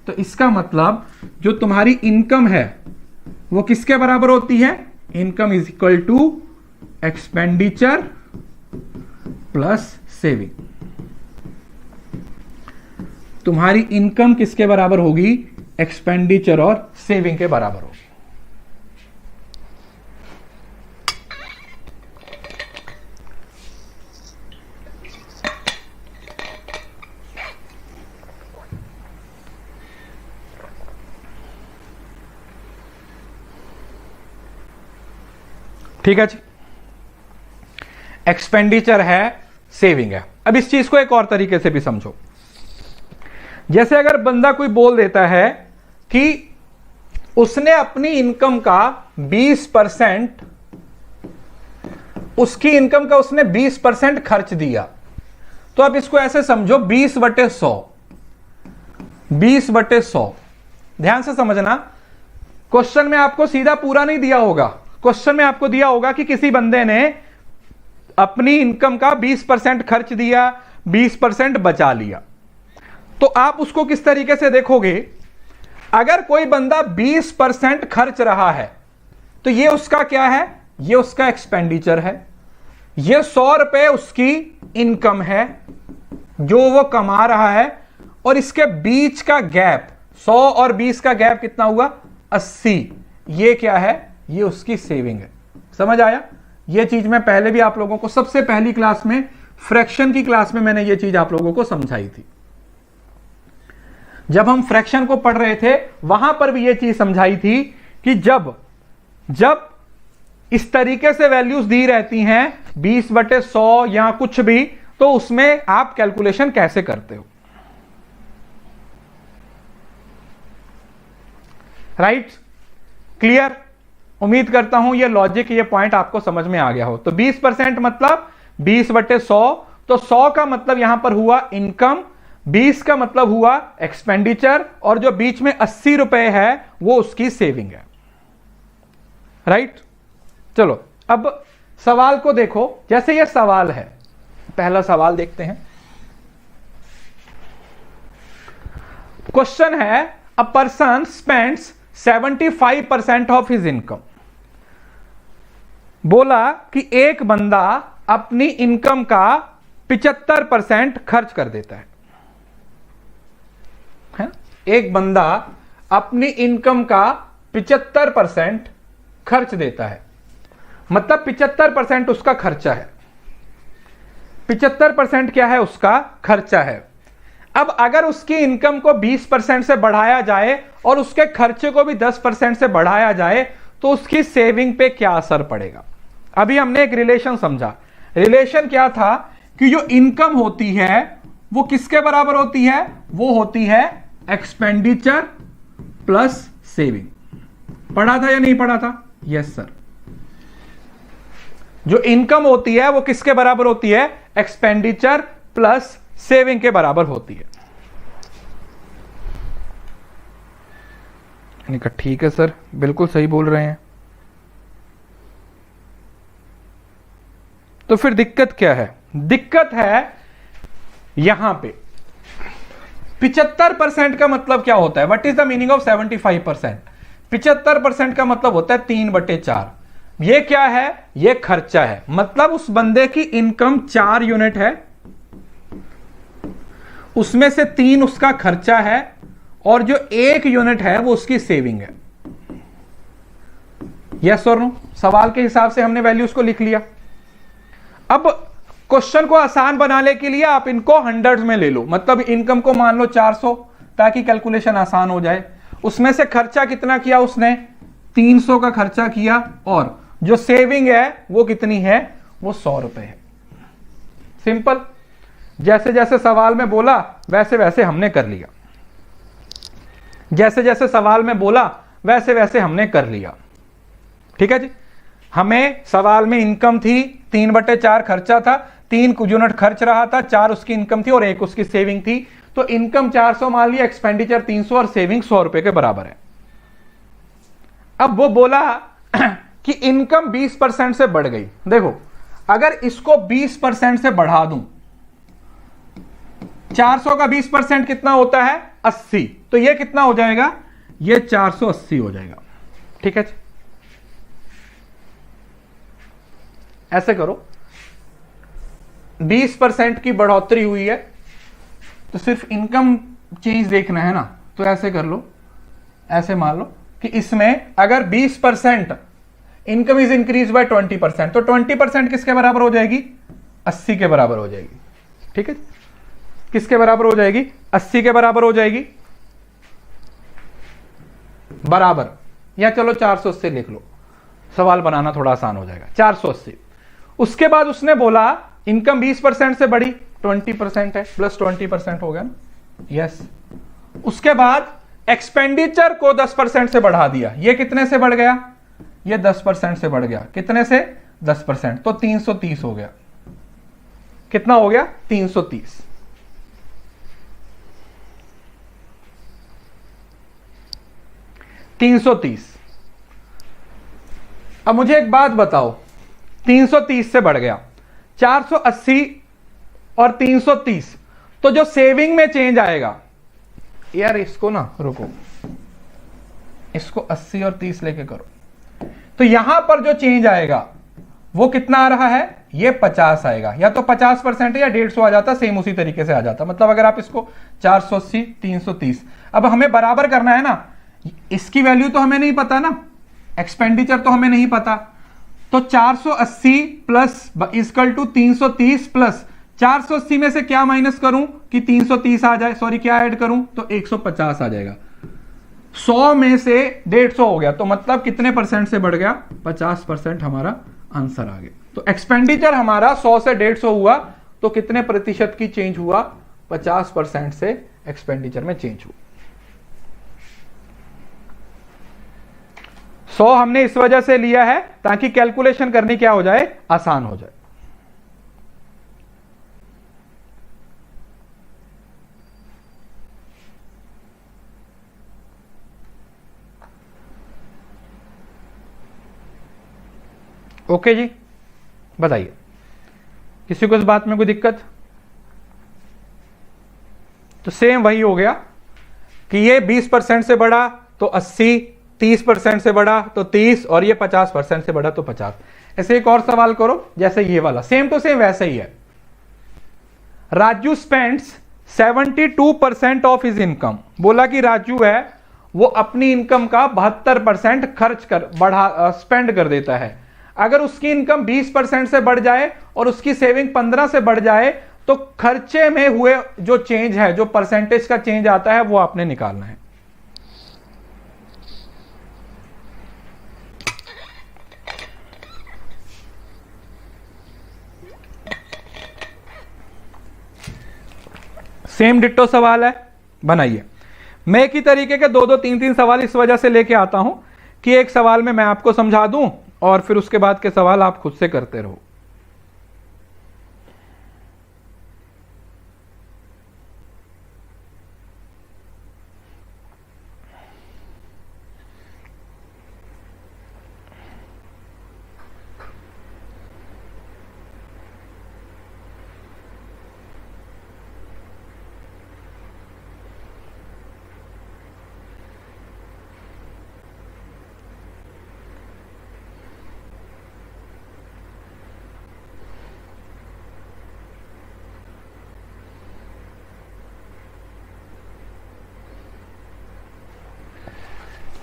तो इसका मतलब जो तुम्हारी इनकम है वो किसके बराबर होती है? Income is equal to expenditure plus saving. तुम्हारी इनकम किसके बराबर होगी? एक्सपेंडिचर और सेविंग के बराबर होगी। ठीक है जी, एक्सपेंडिचर है, सेविंग है। अब इस चीज को एक और तरीके से भी समझो। जैसे अगर बंदा कोई बोल देता है कि उसने अपनी इनकम का 20%, उसकी इनकम का उसने 20% खर्च दिया, तो आप इसको ऐसे समझो 20/100, 20/100। ध्यान से समझना, क्वेश्चन में आपको सीधा पूरा नहीं दिया होगा, क्वेश्चन में आपको दिया होगा कि किसी बंदे ने अपनी इनकम का 20% खर्च दिया, 20% बचा लिया। तो आप उसको किस तरीके से देखोगे? अगर कोई बंदा 20% खर्च रहा है तो ये उसका क्या है? ये उसका एक्सपेंडिचर है। ये 100 रुपए उसकी इनकम है जो वो कमा रहा है, और इसके बीच का गैप 100 और 20 का गैप कितना हुआ? 80। ये क्या है? ये उसकी सेविंग है। समझ आया? ये चीज मैं पहले भी आप लोगों को सबसे पहली क्लास में, फ्रैक्शन की क्लास में मैंने ये चीज आप लोगों को समझाई थी। जब हम फ्रैक्शन को पढ़ रहे थे वहां पर भी ये चीज समझाई थी कि जब इस तरीके से वैल्यूज दी रहती हैं 20/100 या कुछ भी, तो उसमें आप कैलकुलेशन कैसे करते हो। राइट? क्लियर? उम्मीद करता हूं ये लॉजिक, ये पॉइंट आपको समझ में आ गया हो। तो 20% मतलब 20/100, तो 100 का मतलब यहां पर हुआ इनकम, 20 का मतलब हुआ एक्सपेंडिचर, और जो बीच में 80 रुपए है वो उसकी सेविंग है। राइट? चलो अब सवाल को देखो। जैसे ये सवाल है, पहला सवाल देखते हैं। क्वेश्चन है, a person spends 75% of his income. बोला कि एक बंदा अपनी इनकम का 75% खर्च कर देता है। एक बंदा अपनी इनकम का 75% खर्च देता है, मतलब 75% उसका खर्चा है। 75% क्या है? उसका खर्चा है। अब अगर उसकी इनकम को 20% से बढ़ाया जाए और उसके खर्चे को भी 10% से बढ़ाया जाए तो उसकी सेविंग पे क्या असर पड़ेगा? अभी हमने एक रिलेशन समझा। रिलेशन क्या था कि जो इनकम होती है वो किसके बराबर होती है? वो होती है एक्सपेंडिचर प्लस सेविंग। पढ़ा था या नहीं पढ़ा था? Yes sir. जो इनकम होती है वो किसके बराबर होती है? एक्सपेंडिचर प्लस सेविंग के बराबर होती है। मैंने कहा ठीक है सर, बिल्कुल सही बोल रहे हैं। तो फिर दिक्कत क्या है? दिक्कत है यहां पे 75% का मतलब क्या होता है? What is the meaning of 75%? 75% का मतलब होता है 3/4। ये क्या है? ये खर्चा है। मतलब उस बंदे की इनकम 4 यूनिट है, उसमें से 3 उसका खर्चा है, और जो 1 यूनिट है वो उसकी सेविंग है। यस और नो? सवाल के हिसाब से हमने वैल्यूज को लिख लिया। अब क्वेश्चन को आसान बनाने के लिए आप इनको हंड्रेड्स में ले लो, मतलब इनकम को मान लो 400 ताकि कैलकुलेशन आसान हो जाए। उसमें से खर्चा कितना किया उसने? 300 का खर्चा किया, और जो सेविंग है वो कितनी है? वो 100 रुपए है। सिंपल। जैसे जैसे सवाल में बोला वैसे वैसे हमने कर लिया, जैसे जैसे सवाल में बोला वैसे वैसे हमने कर लिया। ठीक है जी? हमें सवाल में इनकम थी, 3/4 खर्चा था, 3 यूनिट खर्च रहा था, 4 उसकी इनकम थी और 1 उसकी सेविंग थी। तो इनकम 400 मान लिया, एक्सपेंडिचर 300 और सेविंग 100 रुपए के बराबर है। अब वो बोला कि इनकम 20% से बढ़ गई। देखो, अगर इसको 20% से बढ़ा दूं, 400 का 20% कितना होता है? 80। तो ये कितना हो जाएगा? ये 480 हो जाएगा। ठीक है जी? ऐसे करो, 20% की बढ़ोतरी हुई है तो सिर्फ इनकम चेंज देखना है ना, तो ऐसे कर लो, ऐसे मान लो कि इसमें अगर 20% इनकम इज इंक्रीज बाय 20%, तो 20% किसके बराबर हो जाएगी? 80 के बराबर हो जाएगी। ठीक है, किसके बराबर हो जाएगी? 80 के बराबर हो जाएगी, बराबर, या चलो 480 लिख लो, सवाल बनाना थोड़ा आसान हो जाएगा। 480। उसके बाद उसने बोला इनकम 20% से बढ़ी, 20% है, प्लस 20% हो गया ना, यस। उसके बाद एक्सपेंडिचर को 10% से बढ़ा दिया, ये कितने से बढ़ गया? ये 10% से बढ़ गया, कितने से? 10%, तो 330 हो गया। कितना हो गया? 330। अब मुझे एक बात बताओ, 330 से बढ़ गया, 480 और 330, तो जो सेविंग में चेंज आएगा, यार इसको ना रुको, इसको 80 और 30 लेके करो, तो यहां पर जो चेंज आएगा वो कितना आ रहा है? ये 50 आएगा, या तो 50% या 150 आ जाता, सेम उसी तरीके से आ जाता। मतलब अगर आप इसको 480 330, अब हमें बराबर करना है ना, इसकी वैल्यू तो हमें नहीं पता ना, एक्सपेंडिचर तो हमें नहीं पता, तो 480 प्लस इक्वल टू 330 प्लस 480 में से क्या माइनस करूं कि 330 आ जाए, सॉरी क्या ऐड करूं तो 150 आ जाएगा। 100 में से 150 हो गया, तो मतलब कितने परसेंट से बढ़ गया? 50% हमारा आंसर आ गया। तो एक्सपेंडिचर हमारा 100 से 150 हुआ, तो कितने प्रतिशत की चेंज हुआ? 50% से एक्सपेंडिचर में चेंज हुआ। 100 हमने इस वजह से लिया है ताकि कैलकुलेशन करनी क्या हो जाए? आसान हो जाए। ओके जी, बताइए, किसी को इस बात में कोई दिक्कत? तो सेम वही हो गया कि ये 20% से बढ़ा तो 80, 30% से बढ़ा तो 30, और ये 50% से बढ़ा तो 50। ऐसे एक और सवाल करो, जैसे ये वाला, सेम टू सेम वैसे ही है। Raju spends 72% of his income. बोला कि राजू है वो अपनी इनकम का 72% खर्च कर स्पेंड कर देता है। अगर उसकी इनकम 20% से बढ़ जाए और उसकी सेविंग 15 से बढ़ जाए, तो खर्चे में हुए जो चेंज है, जो परसेंटेज का चेंज आता है, वो आपने निकालना है। सेम डिट्टो सवाल है, बनाइए। मैं एक ही तरीके के 2-2 3-3 सवाल इस वजह से लेके आता हूं कि एक सवाल में मैं आपको समझा दूं और फिर उसके बाद के सवाल आप खुद से करते रहो।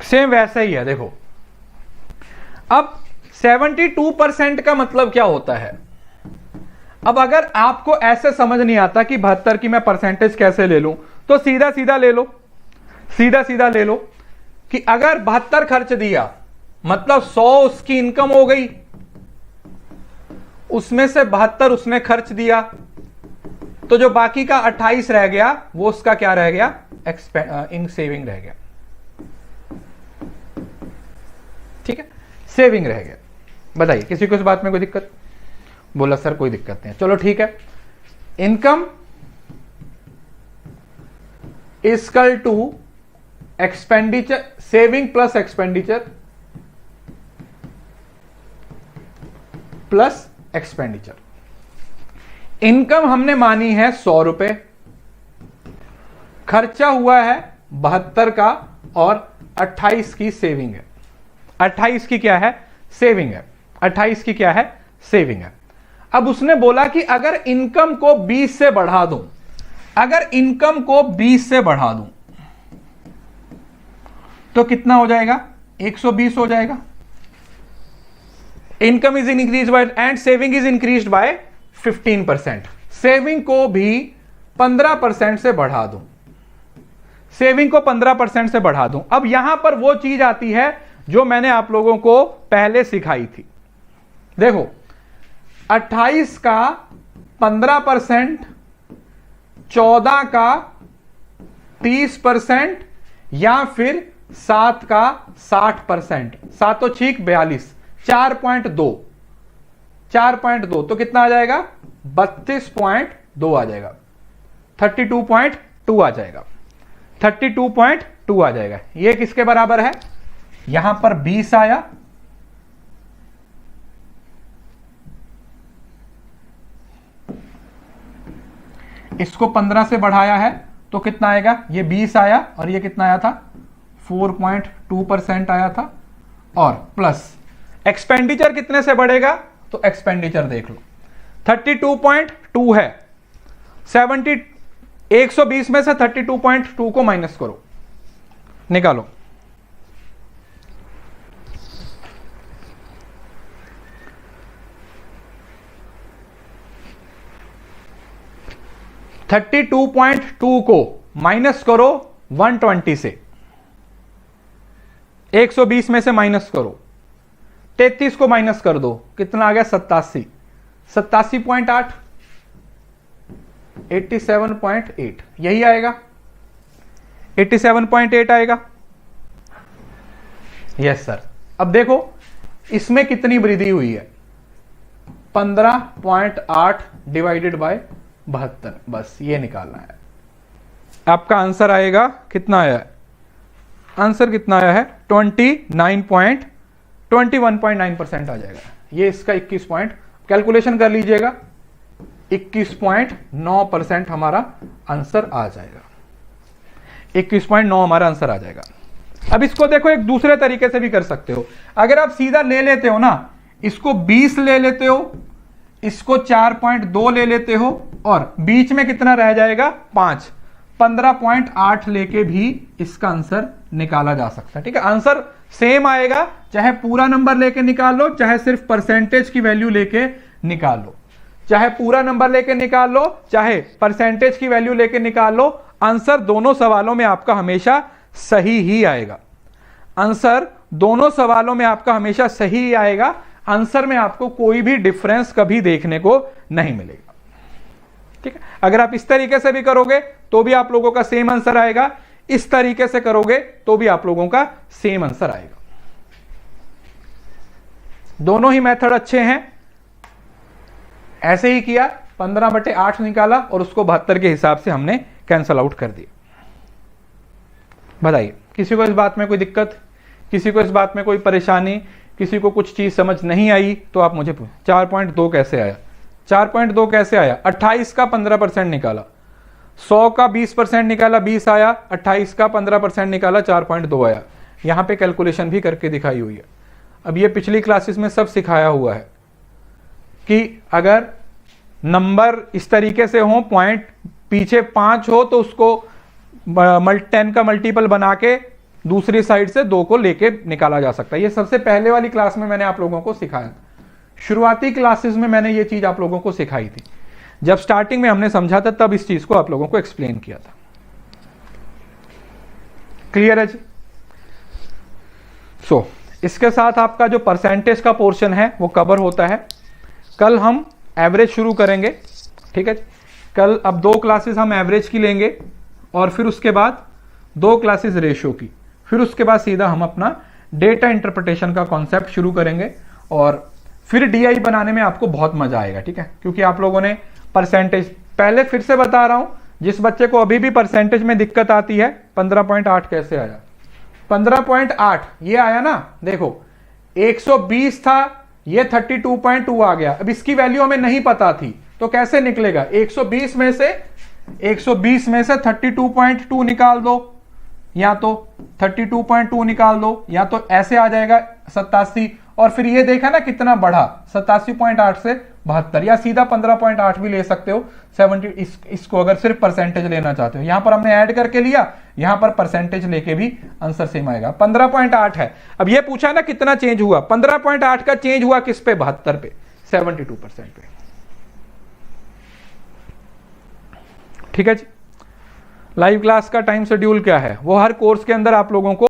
सेम वैसा ही है। देखो अब 72% का मतलब क्या होता है? अब अगर आपको ऐसे समझ नहीं आता कि 72 की मैं परसेंटेज कैसे ले लूं, तो सीधा सीधा ले लो, सीधा सीधा ले लो कि अगर 72 खर्च दिया, मतलब 100 उसकी इनकम हो गई, उसमें से 72 उसने खर्च दिया, तो जो बाकी का 28 रह गया वो उसका क्या रह गया? इन सेविंग रह गया। ठीक है, सेविंग रह गया। बताइए, किसी को इस बात में कोई दिक्कत? बोला सर कोई दिक्कत नहीं है। चलो ठीक है, income equal to expenditure, saving plus expenditure plus expenditure. Income हमने मानी है 100 रुपए, खर्चा हुआ है 72 का, और 28 की सेविंग है। 28 की क्या है? सेविंग है। 28 की क्या है? सेविंग है। अब उसने बोला कि अगर इनकम को 20 से बढ़ा दूं, अगर इनकम को 20 से बढ़ा दूं तो कितना हो जाएगा? 120 हो जाएगा। Income is increase by and saving is increase by 15%। Saving को भी 15% से बढ़ा दूं, सेविंग को 15% से बढ़ा दूं। अब यहां पर वो चीज आती है जो मैंने आप लोगों को पहले सिखाई थी। देखो 28 का 15%, 14 का 30% या फिर 7 का 60%। 7 तो ठीक 42, 4.2, 4.2 तो कितना आ जाएगा? 32.2 आ जाएगा, 32.2 आ जाएगा, 32.2 आ जाएगा। ये किसके बराबर है? यहां पर 20 आया, इसको 15 से बढ़ाया है तो कितना आएगा? ये 20 आया और ये कितना आया था? 4.2% आया था। और प्लस एक्सपेंडिचर कितने से बढ़ेगा? तो एक्सपेंडिचर देख लो 32.2 है। 120 में से 32.2 को माइनस करो, निकालो। थर्टी 2.2 को माइनस करो 120 से, 120 में से माइनस करो, 33 को माइनस कर दो, कितना आ गया? 87, 87.8, 87.8 यही आएगा, 87.8 आएगा। Yes sir. अब देखो इसमें कितनी वृद्धि हुई है? 15.8 डिवाइडेड बाय 72, बस ये निकालना है। आपका आंसर आएगा कितना आया है? आंसर कितना आया है? 21.9% आ जाएगा। ये इसका 21 पॉइंट कैलकुलेशन कर लीजिएगा, 21.9% हमारा आंसर आ जाएगा, 21.9 हमारा आंसर आ जाएगा। अब इसको देखो एक दूसरे तरीके से भी कर सकते हो। अगर आप सीधा ले लेते हो ना, इसको 20 ले लेते हो, इसको 4.2 ले लेते हो और बीच में कितना रह जाएगा? 5, 15.8 लेके भी इसका आंसर निकाला जा सकता है। ठीक है, आंसर सेम आएगा, चाहे पूरा नंबर लेके निकाल लो, चाहे सिर्फ परसेंटेज की वैल्यू लेके निकाल लो। चाहे पूरा नंबर लेके निकाल लो, चाहे परसेंटेज की वैल्यू लेके निकाल लो, आंसर दोनों सवालों में आपका हमेशा सही ही आएगा। आंसर दोनों सवालों में आपका हमेशा सही ही आएगा। आंसर में आपको कोई भी डिफरेंस कभी देखने को नहीं मिलेगा। ठीक है, अगर आप इस तरीके से भी करोगे तो भी आप लोगों का सेम आंसर आएगा, इस तरीके से करोगे तो भी आप लोगों का सेम आंसर आएगा। दोनों ही मेथड अच्छे हैं। ऐसे ही किया, 15/8 निकाला और उसको 72 के हिसाब से हमने कैंसल आउट कर दिया। बताइए, किसी को इस बात में कोई दिक्कत, किसी को इस बात में कोई परेशानी, किसी को कुछ चीज समझ नहीं आई तो आप मुझे पूछें। 4.2 कैसे आया? 4.2 कैसे आया? 28 का 15% निकाला, 100 का 20% निकाला, 20 आया, 28 का 15% निकाला, 4.2 आया। यहां पे कैलकुलेशन भी करके दिखाई हुई है। अब ये पिछली क्लासेस में सब सिखाया हुआ है कि अगर नंबर इस तरीके से हो, पॉइंट पीछे 5 हो तो उसको 10 का मल्टीपल बना के दूसरी साइड से 2 को लेके निकाला जा सकता है। ये सबसे पहले वाली क्लास में मैंने आप लोगों को सिखाया था। शुरुआती क्लासेस में मैंने ये चीज आप लोगों को सिखाई थी। जब स्टार्टिंग में हमने समझा था तब इस चीज को आप लोगों को एक्सप्लेन किया था। क्लियर है जी? सो इसके साथ आपका जो परसेंटेज का पोर्शन है वो कवर होता है। कल हम एवरेज शुरू करेंगे। ठीक है, कल अब 2 क्लासेस हम एवरेज की लेंगे और फिर उसके बाद 2 क्लासेस रेशियो की, फिर उसके बाद सीधा हम अपना डेटा इंटरप्रिटेशन का कॉन्सेप्ट शुरू करेंगे और फिर डीआई बनाने में आपको बहुत मजा आएगा। ठीक है, क्योंकि आप लोगों ने परसेंटेज, पहले फिर से बता रहा हूं, जिस बच्चे को अभी भी परसेंटेज में दिक्कत आती है, 15.8 कैसे आया? 15.8 ये आया ना, देखो 120 था, ये 32.2 आ गया। अब इसकी वैल्यू हमें नहीं पता थी तो कैसे निकलेगा? 120 में से 32.2 निकाल दो, या तो 32.2 निकाल दो, या तो ऐसे आ जाएगा 87। और फिर ये देखा ना कितना बढ़ा, 87.8 से 72, या सीधा 15.8 भी ले सकते हो 70, इसको अगर सिर्फ परसेंटेज लेना चाहते हो। यहां पर हमने ऐड करके लिया, यहां पर परसेंटेज लेके भी आंसर सेम आएगा। 15.8 है। अब ये पूछा ना कितना चेंज हुआ, 15.8 का चेंज हुआ किस पे, 72 पे, 72% पे। ठीक है जी। लाइव क्लास का टाइम शेड्यूल क्या है, वो हर कोर्स के अंदर आप लोगों को